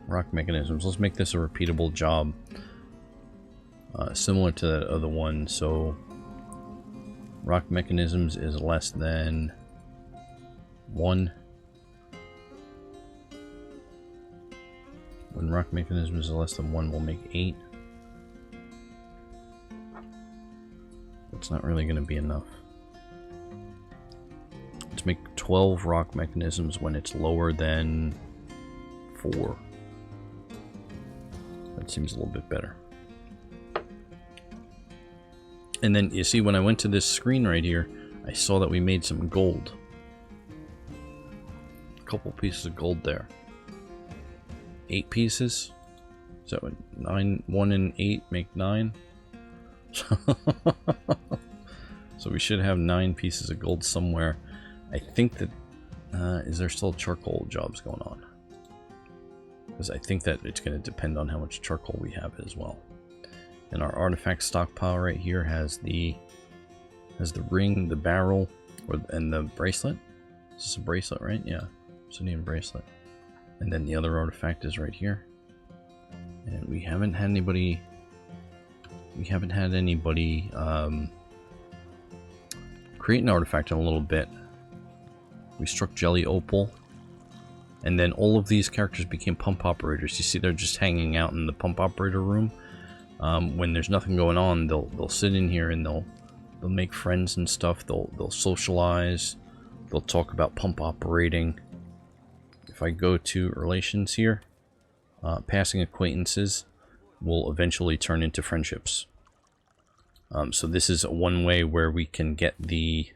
Rock mechanisms. Let's make this a repeatable job. Similar to that other one. So rock mechanisms is less than 1. When rock mechanisms is less than 1, we'll make 8. It's not really going to be enough. Let's make 12 rock mechanisms when it's lower than 4. That seems a little bit better. And then, you see, when I went to this screen right here, I saw that we made some gold. A couple pieces of gold there. 8 pieces? Is that what? 9? 1 and 8 make 9? So we should have 9 pieces of gold somewhere. I think that... is there still charcoal jobs going on? Because I think that it's going to depend on how much charcoal we have as well. And our artifact stockpile right here has the ring, the barrel, And the bracelet? Is this a bracelet, right? Yeah. Obsidian bracelet. And then the other artifact is right here. And we haven't had anybody... create an artifact in a little bit. We struck Jelly Opal. And then all of these characters became pump operators. You see they're just hanging out in the pump operator room. When there's nothing going on, they'll sit in here and they'll make friends and stuff. They'll socialize. They'll talk about pump operating. If I go to relations here, passing acquaintances will eventually turn into friendships. So this is one way where we can get the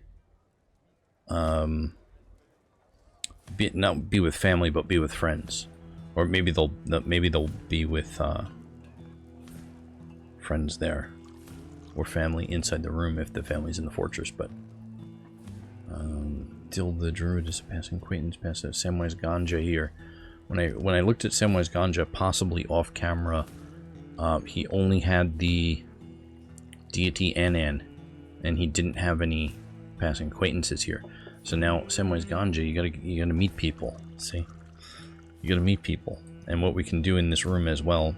not be with family, but be with friends, or maybe they'll be with friends there, or family inside the room if the family's in the fortress. But Dill the Druid is a passing acquaintance. Passive Samwise Ganja here. When I looked at Samwise Ganja, possibly off camera, he only had the deity Anan, and he didn't have any passing acquaintances here. So now Samwise Ganja, you gotta meet people. See, you gotta meet people. And what we can do in this room as well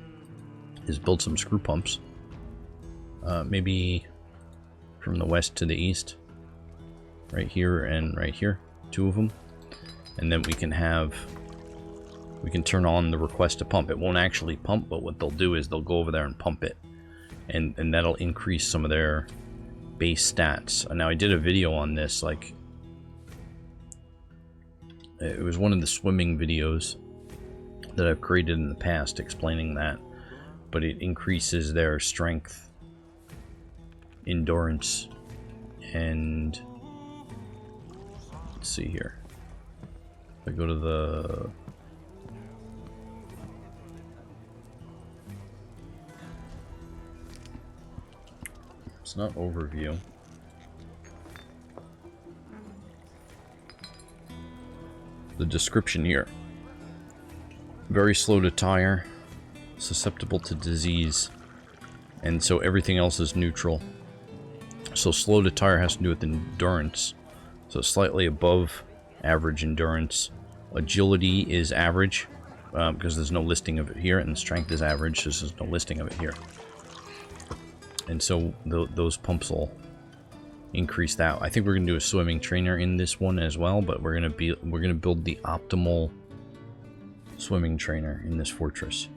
is build some screw pumps. Maybe from the west to the east, right here and right here, 2 of them, and then we can turn on the request to pump. It won't actually pump, but what they'll do is they'll go over there and pump it, and that'll increase some of their base stats. Now I did a video on this, like it was one of the swimming videos that I've created in the past explaining that, but it increases their strength, endurance, and let's see here. If I go to the it's not overview. The description here. Very slow to tire, susceptible to disease, and so everything else is neutral. So slow to tire has to do with endurance, so slightly above average endurance. Agility is average, because there's no listing of it here, and strength is average, so there's no listing of it here. And so those pumps will increase that. I think we're gonna do a swimming trainer in this one as well, but we're gonna build the optimal swimming trainer in this fortress.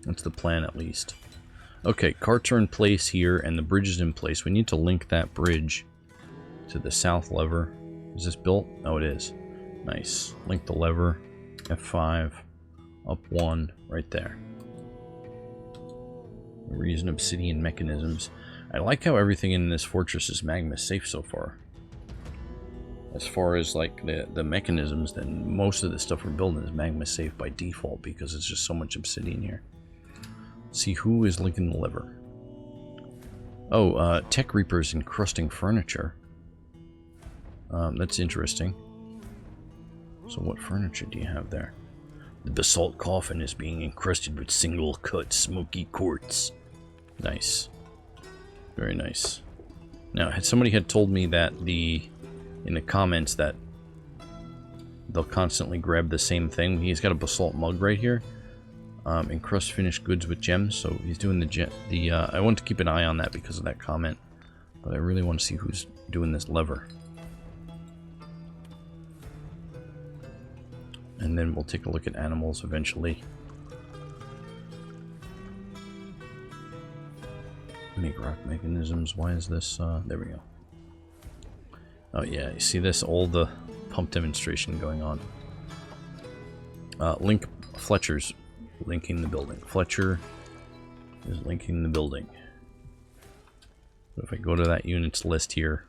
That's the plan, at least. Okay, carts are in place here, and the bridge is in place. We need to link that bridge to the south lever. Is this built? Oh, it is. Nice. Link the lever. F5. Up 1. Right there. We're using obsidian mechanisms. I like how everything in this fortress is magma safe so far. As far as like the mechanisms, then most of the stuff we're building is magma safe by default because it's just so much obsidian here. Let's see who is linking the lever. Oh, Tech Reaper's encrusting furniture. That's interesting. So what furniture do you have there? The basalt coffin is being encrusted with single-cut smoky quartz. Nice. Very nice. Now, somebody had told me that in the comments that they'll constantly grab the same thing. He's got a basalt mug right here. Encrust finished goods with gems, so he's doing I want to keep an eye on that because of that comment. But I really want to see who's doing this lever. And then we'll take a look at animals eventually. Make rock mechanisms. Why is this? There we go. Oh yeah, you see this? All the pump demonstration going on. Link Fletcher's linking the building. Fletcher is linking the building. But if I go to that units list here,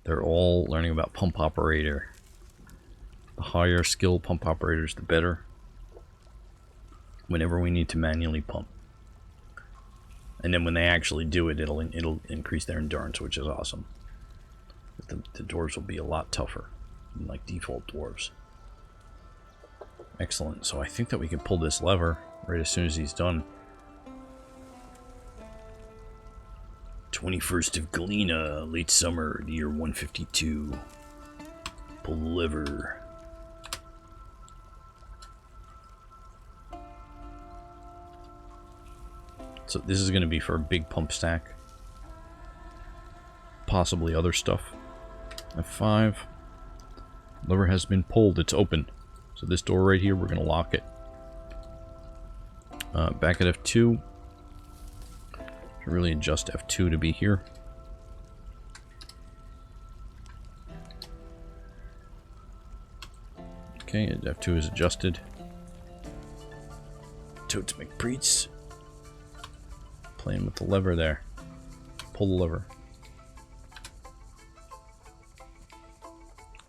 they're all learning about pump operator. The higher skill pump operators, the better. Whenever we need to manually pump. And then when they actually do it, it'll increase their endurance, which is awesome. The dwarves will be a lot tougher than like default dwarves. Excellent. So I think that we can pull this lever right as soon as he's done. 21st of Galena, late summer, year 152. Pull the lever. So this is going to be for a big pump stack. Possibly other stuff. F5. Lever has been pulled. It's open. So this door right here, we're going to lock it. Back at F2. Should really adjust F2 to be here. Okay, F2 is adjusted. Totes McPreets. Playing with the lever there. Pull the lever.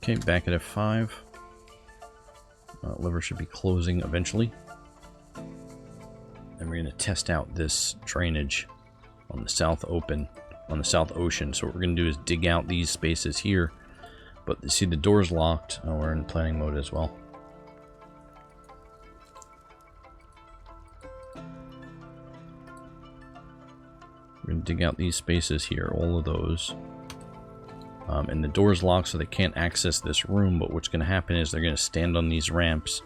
Okay, back at F5. Lever should be closing eventually. And we're going to test out this drainage on the south open, on the south ocean. So what we're going to do is dig out these spaces here. But you see the door's locked. Oh, we're in planning mode as well. We're going to dig out these spaces here, all of those. And the door's locked, so they can't access this room. But what's going to happen is they're going to stand on these ramps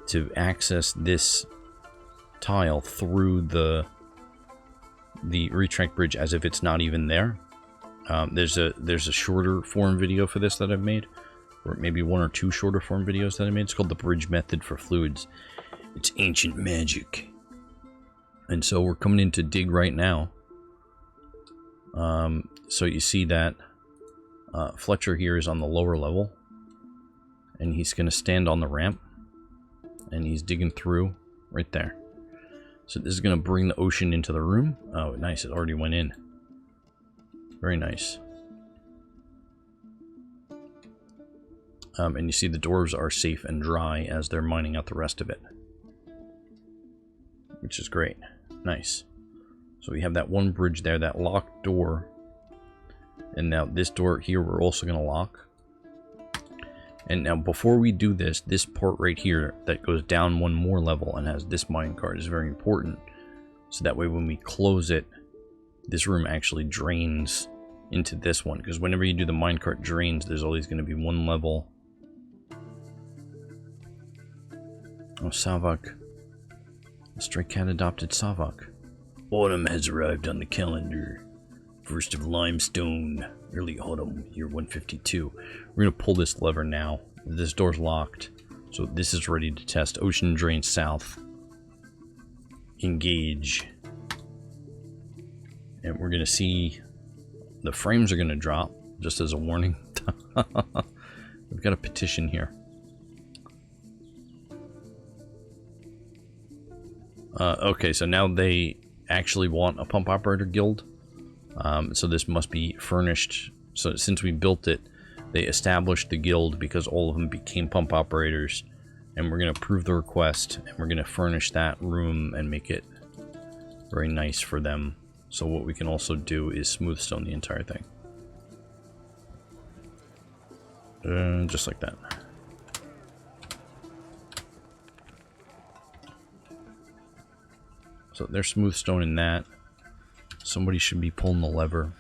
to access this tile through the retract bridge as if it's not even there. There's a shorter form video for this that I've made, or maybe one or two shorter form videos that I made. It's called the bridge method for fluids. It's ancient magic. And so we're coming in to dig right now. So you see that Fletcher here is on the lower level, and he's going to stand on the ramp, and he's digging through right there. So this is going to bring the ocean into the room. Oh, nice. It already went in. Very nice. And you see the doors are safe and dry as they're mining out the rest of it, which is great. Nice. So we have that one bridge there, that locked door. And now this door here we're also going to lock. And now before we do this, this part right here that goes down one more level and has this minecart is very important. So that way when we close it, this room actually drains into this one. Because whenever you do the minecart drains, there's always going to be one level. Oh, Savak. The stray cat adopted Savak. Autumn has arrived on the calendar. First of limestone, early autumn, year 152. We're going to pull this lever now. This door's locked, so this is ready to test. Ocean drain south. Engage. And we're going to see the frames are going to drop, just as a warning. We've got a petition here. Okay, so now they actually want a pump operator guild. So this must be furnished. So since we built it, they established the guild because all of them became pump operators. And we're going to approve the request, and we're going to furnish that room and make it very nice for them. So what we can also do is smooth stone the entire thing. Just like that. So they're smooth stoning that. Somebody should be pulling the lever.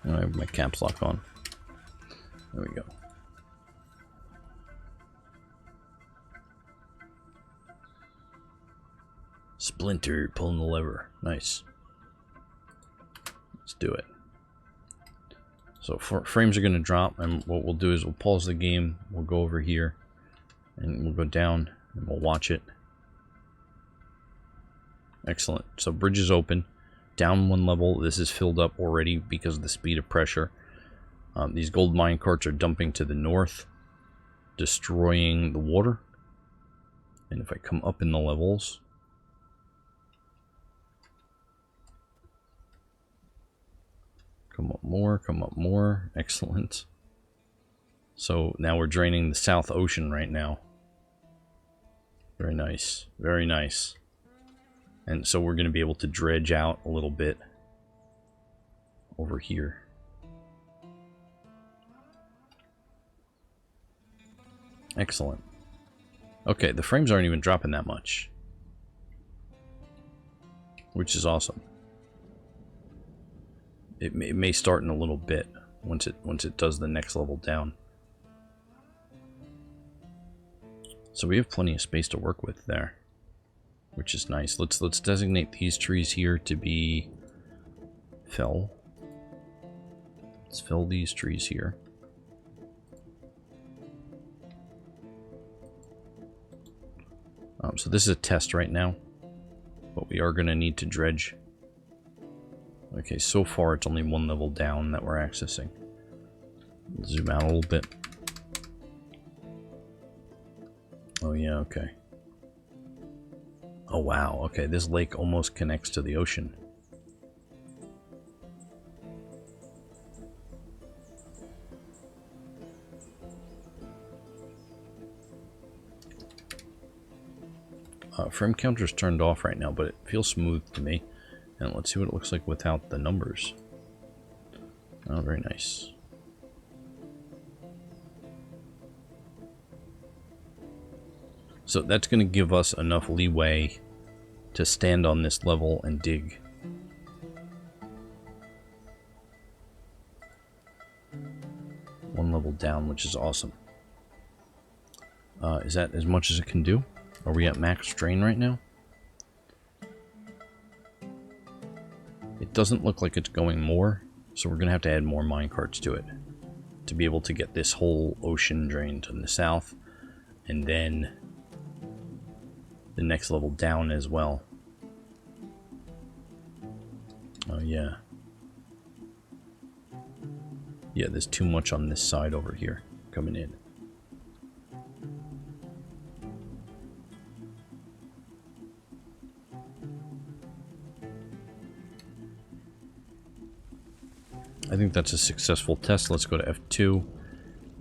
I have my caps lock on. There we go. Splinter pulling the lever. Nice. Let's do it. So frames are going to drop, and what we'll do is we'll pause the game. We'll go over here, and we'll go down, and we'll watch it. Excellent. So bridge is open. Down one level. This is filled up already because of the speed of pressure. These gold mine carts are dumping to the north, destroying the water. And if I come up in the levels, come up more, come up more. Excellent. So now we're draining the South Ocean right now. Very nice. Very nice. And so we're going to be able to dredge out a little bit over here. Excellent. Okay, the frames aren't even dropping that much, which is awesome. It may start in a little bit once it does the next level down. So we have plenty of space to work with there, which is nice. Let's designate these trees here to be fell. Let's fell these trees here. So this is a test right now, but we are going to need to dredge. Okay, so far it's only one level down that we're accessing. Zoom out a little bit. Oh yeah, okay. Oh wow, okay, this lake almost connects to the ocean. Frame counter's turned off right now, but it feels smooth to me. And let's see what it looks like without the numbers. Oh, very nice. So that's going to give us enough leeway to stand on this level and dig. One level down, which is awesome. Is that as much as it can do? Are we at max drain right now? It doesn't look like it's going more, so we're going to have to add more minecarts to it to be able to get this whole ocean drained in the south, and then the next level down as well. Oh yeah. Yeah, there's too much on this side over here coming in. I think that's a successful test. Let's go to F2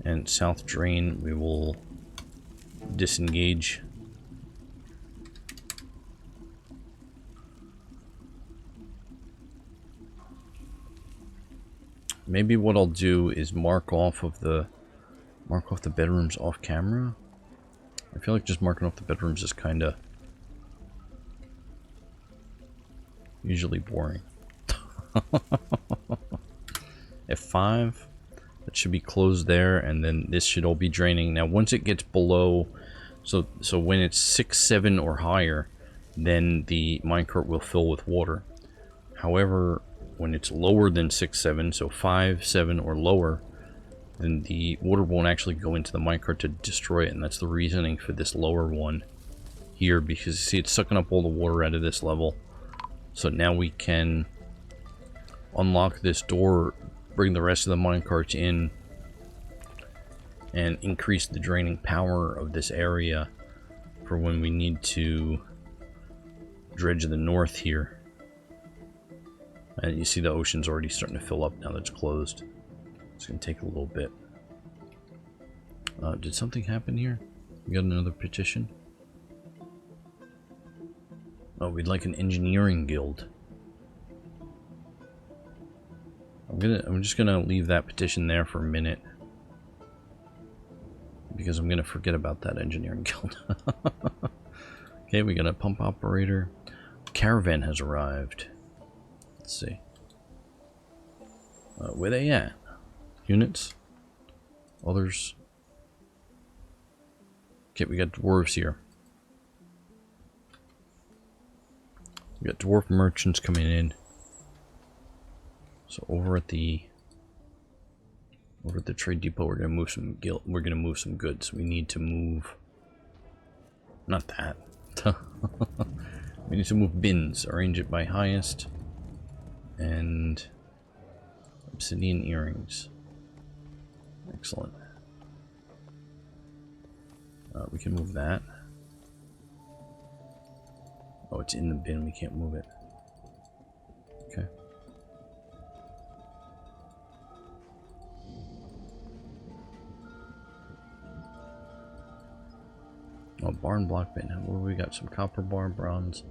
and south drain. We will disengage. Maybe what I'll do is mark off the bedrooms off camera. I feel like just marking off the bedrooms is kind of usually boring. F5, that should be closed there, and then this should all be draining. Now once it gets below, so when it's 6, 7 or higher, then the minecart will fill with water. However, when it's lower than 6, 7, so 5, 7 or lower, then the water won't actually go into the minecart to destroy it, and that's the reasoning for this lower one here, because you see it's sucking up all the water out of this level. So now we can unlock this door, bring the rest of the minecarts in, and increase the draining power of this area for when we need to dredge the north here. And you see the ocean's already starting to fill up now that it's closed. It's going to take a little bit. Did something happen here? We got another petition? Oh, we'd like an engineering guild. I'm just gonna leave that petition there for a minute, because I'm gonna forget about that engineering guild. Okay, we got a pump operator. Caravan has arrived. Let's see. Where they at? Units? Others? Okay, we got dwarves here. We got dwarf merchants coming in. So over at the trade depot, we're gonna move some goods. We need to move, not that. We need to move bins. Arrange it by highest, and obsidian earrings. Excellent. We can move that. Oh, it's in the bin. We can't move it. Okay. Oh, barn block bin. What do we got? Some copper bar, bronze.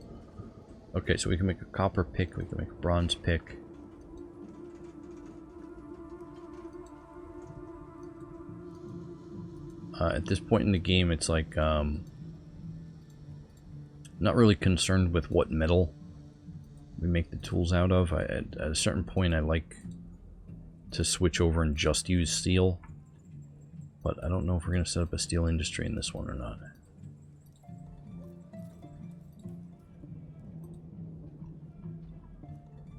Okay, so we can make a copper pick. We can make a bronze pick. At this point in the game, it's like not really concerned with what metal we make the tools out of. At a certain point, I like to switch over and just use steel. But I don't know if we're going to set up a steel industry in this one or not.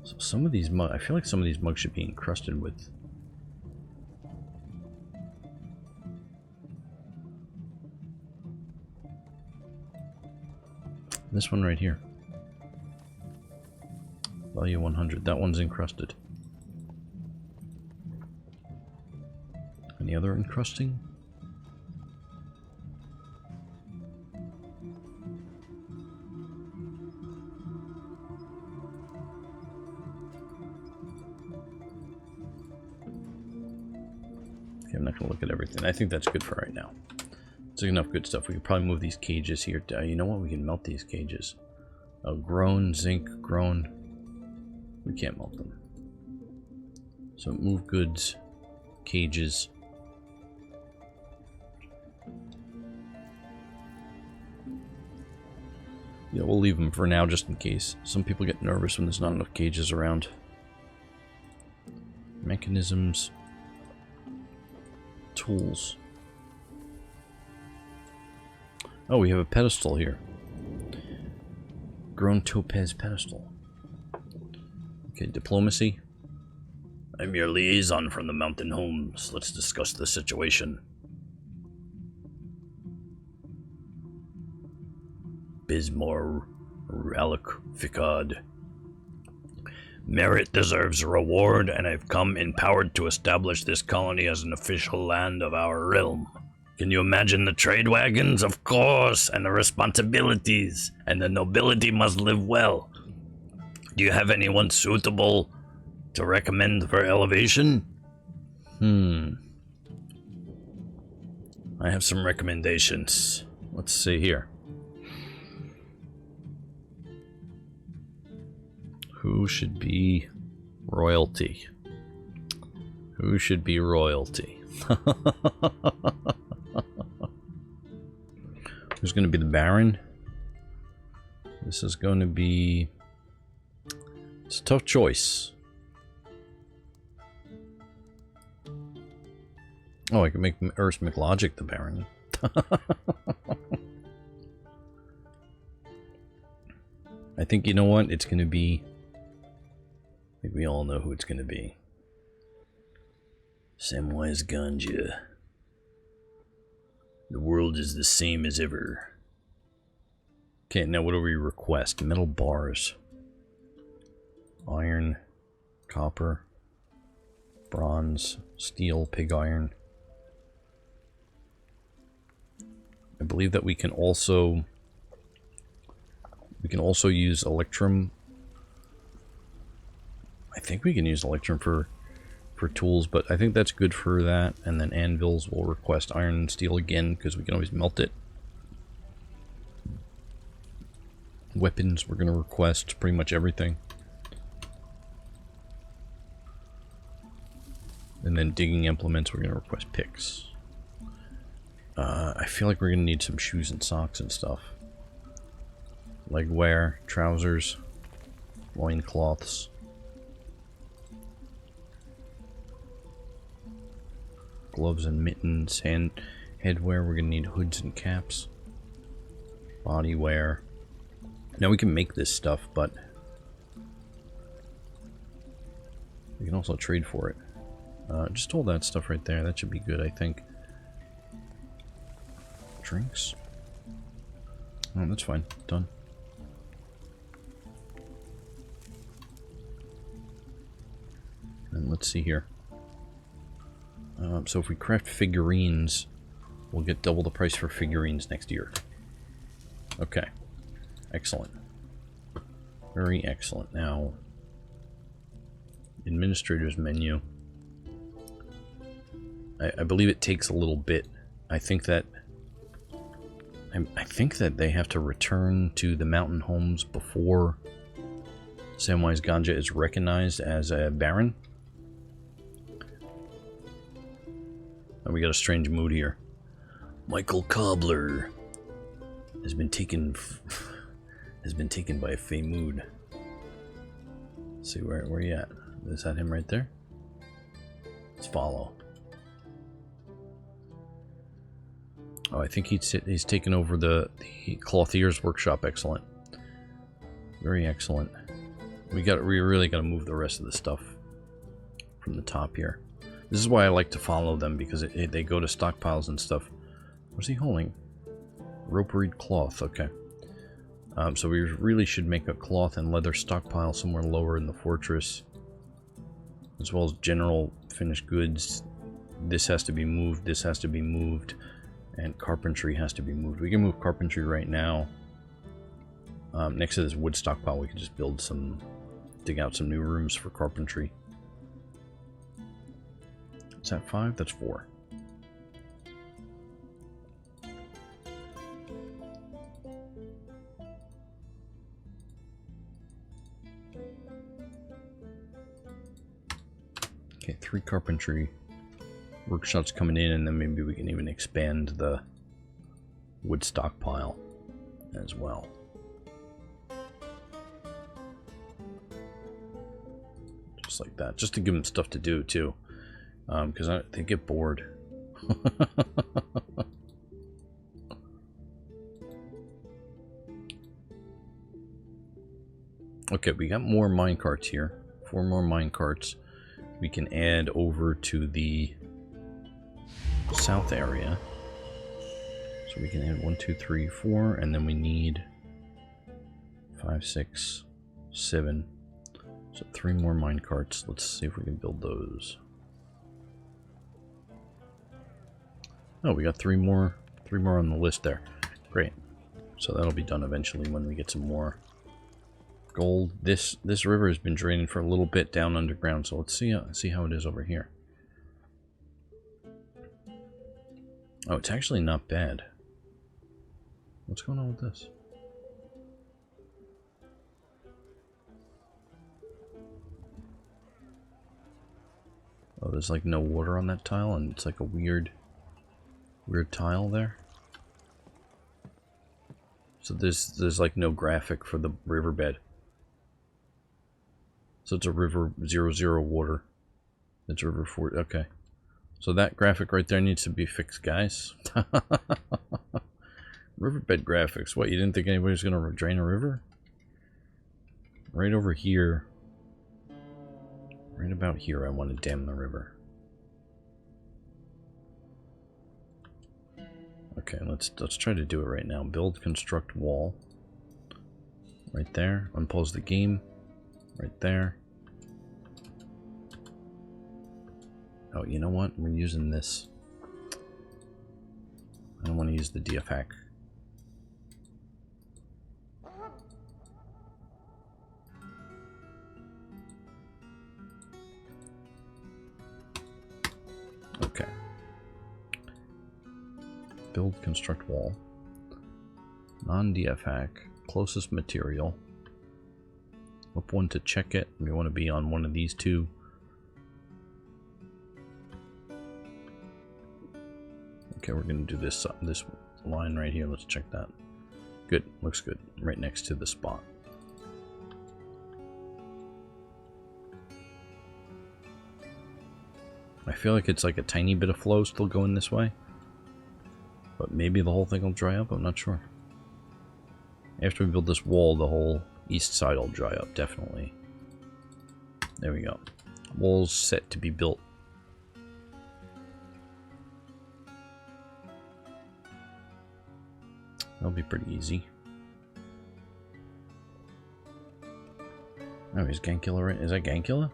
So some of these mugs, I feel like some of these mugs should be encrusted with... This one right here. Value 100. That one's encrusted. Any other encrusting? Okay, I'm not going to look at everything. I think that's good for right now. It's enough good stuff. We could probably move these cages here. You know what? We can melt these cages. Oh, grown, zinc, grown. We can't melt them. So move goods, cages. Yeah, we'll leave them for now just in case. Some people get nervous when there's not enough cages around. Mechanisms. Tools. Oh, we have a pedestal here. Grown topaz pedestal. Okay, diplomacy. I'm your liaison from the mountain homes. Let's discuss the situation. Bismar Ralik Ficad. Merit deserves a reward, and I've come empowered to establish this colony as an official land of our realm. Can you imagine the trade wagons? Of course, and the responsibilities, and the nobility must live well. Do you have anyone suitable to recommend for elevation? I have some recommendations. Let's see here. Who should be royalty? Who should be royalty? Who's going to be the Baron? This is going to be... It's a tough choice. Oh, I can make Earth McLogic the Baron. I think, you know what? It's going to be... I think we all know who it's going to be. Samwise Ganja. The world is the same as ever. Okay, now what do we request? Metal bars. Iron. Copper. Bronze. Steel. Pig iron. I believe that we can also use electrum. I think we can use electrum for tools, but I think that's good for that. And then anvils, will request iron and steel again because we can always melt it. Weapons, we're going to request pretty much everything. And then digging implements, we're going to request picks. I feel like we're going to need some shoes and socks and stuff. Leg wear, trousers, loincloths. Gloves and mittens, headwear, we're going to need hoods and caps. Body wear. Now we can make this stuff, but we can also trade for it. Just hold that stuff right there. That should be good, I think. Drinks. Oh, that's fine. Done. And let's see here. So if we craft figurines, we'll get double the price for figurines next year. Okay. Excellent. Very excellent. Now, administrator's menu. I believe it takes a little bit. I think that they have to return to the mountain homes before Samwise Ganja is recognized as a baron. Oh, we got a strange mood here. Michael Cobbler has been taken by a fey mood. Let's see, where you at? Is that him right there? Let's follow. Oh, I think he's taken over the Clothier's workshop. Excellent. Very excellent. We really got to move the rest of the stuff from the top here. This is why I like to follow them, because they go to stockpiles and stuff. What's he holding? Rope reed cloth. Okay. So we really should make a cloth and leather stockpile somewhere lower in the fortress, as well as general finished goods. This has to be moved. This has to be moved. And carpentry has to be moved. We can move carpentry right now. Next to this wood stockpile, we can just dig out some new rooms for carpentry. Is that 5? That's 4. Okay, 3 carpentry workshops coming in, and then maybe we can even expand the wood stockpile as well. Just like that, just to give them stuff to do too, because they get bored. Okay, we got more minecarts here. 4 more minecarts we can add over to the south area. So we can add 1, 2, 3, 4, and then we need 5, 6, 7. So 3 more minecarts. Let's see if we can build those. Oh, we got 3 more on the list there. Great. So that'll be done eventually when we get some more gold. This river has been draining for a little bit down underground, so let's see how it is over here. Oh, it's actually not bad. What's going on with this? Oh, there's like no water on that tile, and it's like a weird tile there. So there's like no graphic for the riverbed. So it's a river 00 water. It's river 4. Okay. So that graphic right there needs to be fixed, guys. Riverbed graphics. What, you didn't think anybody was going to drain a river? Right over here. Right about here I want to dam the river. Okay, let's try to do it right now. Build, construct wall. Right there. Unpause the game. Right there. Oh, you know what? We're using this. I don't want to use the DF hack. Okay. Build, construct wall. Non-DF hack. Closest material. Up 1 to check it. We want to be on one of these 2. Okay, we're going to do this line right here. Let's check that. Good. Looks good. Right next to the spot. I feel like it's like a tiny bit of flow still going this way. But maybe the whole thing will dry up. I'm not sure. After we build this wall, the whole east side will dry up, definitely. There we go. Wall's set to be built. That'll be pretty easy. Oh, he's Gankilla, right? Is that Gankilla?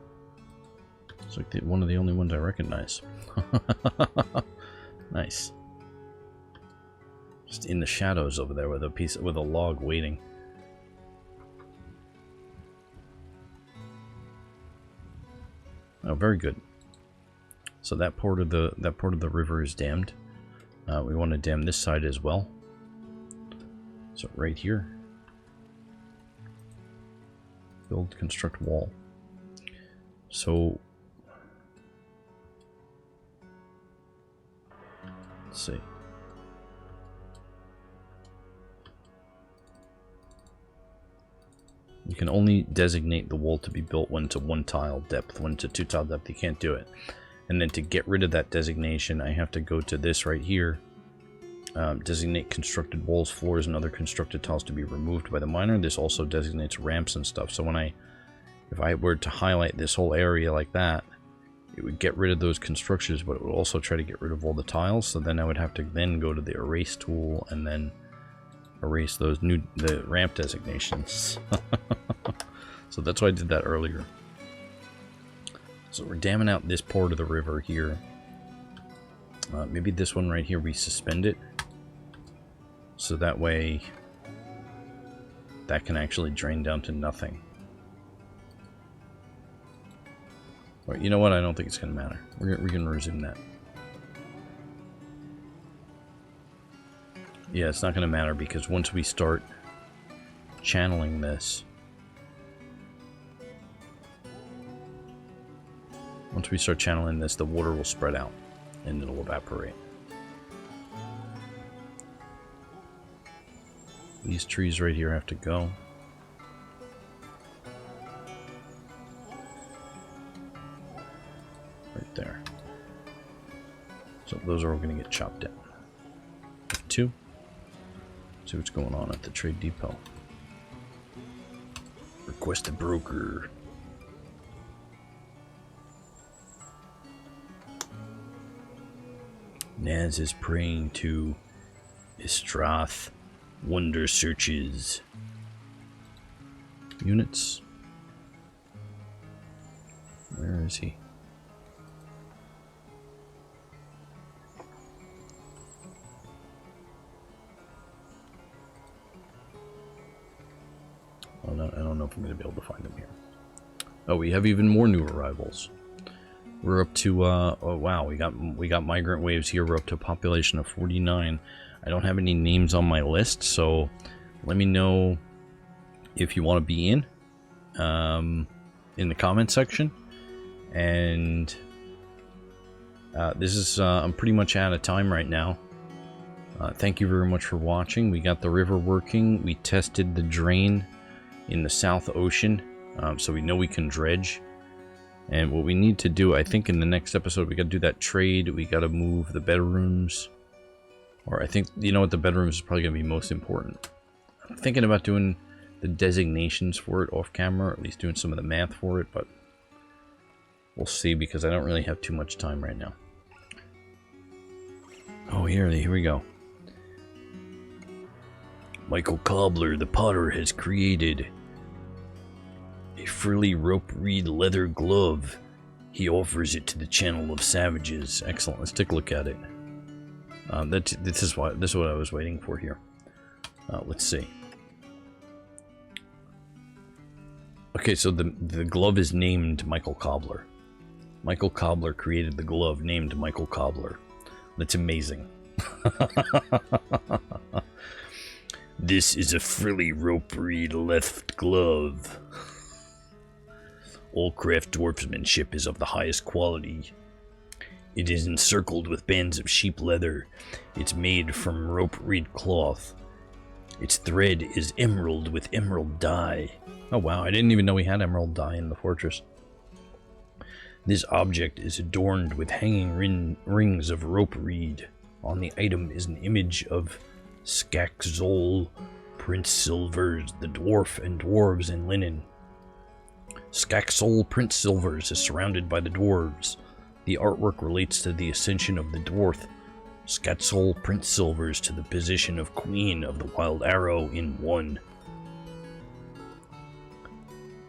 It's like one of the only ones I recognize. Nice. Just in the shadows over there with a log waiting. Oh, very good. So that part of the river is dammed. We want to dam this side as well. So right here. Build, construct wall. So let's see. You can only designate the wall to be built when to 1 tile depth. When to 2 tile depth, you can't do it. And then to get rid of that designation, I have to go to this right here. Designate constructed walls, floors, and other constructed tiles to be removed by the miner. This also designates ramps and stuff. So if I were to highlight this whole area like that, it would get rid of those constructions, but it would also try to get rid of all the tiles. So then I would have to then go to the erase tool and then erase the ramp designations. So that's why I did that earlier. So we're damming out this part of the river here. Maybe this one right here we suspend it, so that way that can actually drain down to nothing. All right, you know what? I don't think it's going to matter. We're going to resume that. Yeah, it's not going to matter because once we start channeling this, the water will spread out and it'll evaporate. These trees right here have to go. Right there. So those are all going to get chopped down. 2. See what's going on at the trade depot. Request a broker. Naz is praying to Istrath. Wonder searches. Units. Where is he? Oh, no, I don't know if I'm going to be able to find him here. Oh, we have even more new arrivals. We're up to, oh wow, we got migrant waves here. We're up to a population of 49. I don't have any names on my list, so let me know if you want to be in the comment section. And this is, I'm pretty much out of time right now. Thank you very much for watching. We got the river working. We tested the drain in the South Ocean, so we know we can dredge. And what we need to do, I think in the next episode, we got to do that trade. We got to move the bedrooms. Or I think, you know what, the bedrooms is probably going to be most important. I'm thinking about doing the designations for it off camera, or at least doing some of the math for it, but we'll see because I don't really have too much time right now. Oh, here we go. Michael Cobbler, the potter, has created a frilly rope reed leather glove. He offers it to the channel of savages. Excellent. Let's take a look at it. This is what I was waiting for here. Let's see. Okay, so the glove is named Michael Cobbler. Michael Cobbler created the glove named Michael Cobbler. That's amazing. This is a frilly rope reed left glove. All craft dwarfsmanship is of the highest quality. It is encircled with bands of sheep leather. It's made from rope reed cloth. Its thread is emerald with emerald dye. Oh wow, I didn't even know we had emerald dye in the fortress. This object is adorned with hanging rings of rope reed. On the item is an image of Skaxol, Prince Silvers, the dwarf, and dwarves in linen. Skaxol, Prince Silvers, is surrounded by the dwarves. The artwork relates to the ascension of the dwarf. Skaxol, Prince Silvers, to the position of Queen of the Wild Arrow in 1.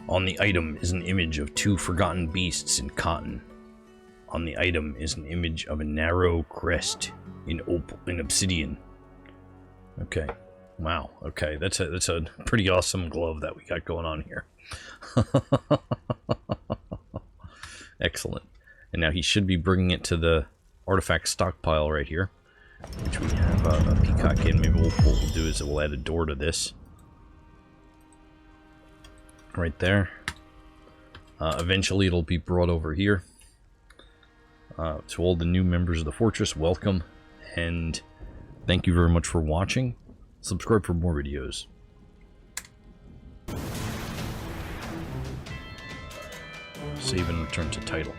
On the item is an image of 2 forgotten beasts in cotton. On the item is an image of a narrow crest in obsidian. Okay. Wow. Okay, that's a pretty awesome glove that we got going on here. Excellent. And now he should be bringing it to the artifact stockpile right here, which we have a peacock in. Maybe what we'll do is we'll add a door to this. Right there. Eventually it'll be brought over here. To all the new members of the fortress, welcome. And thank you very much for watching. Subscribe for more videos. Save and return to title.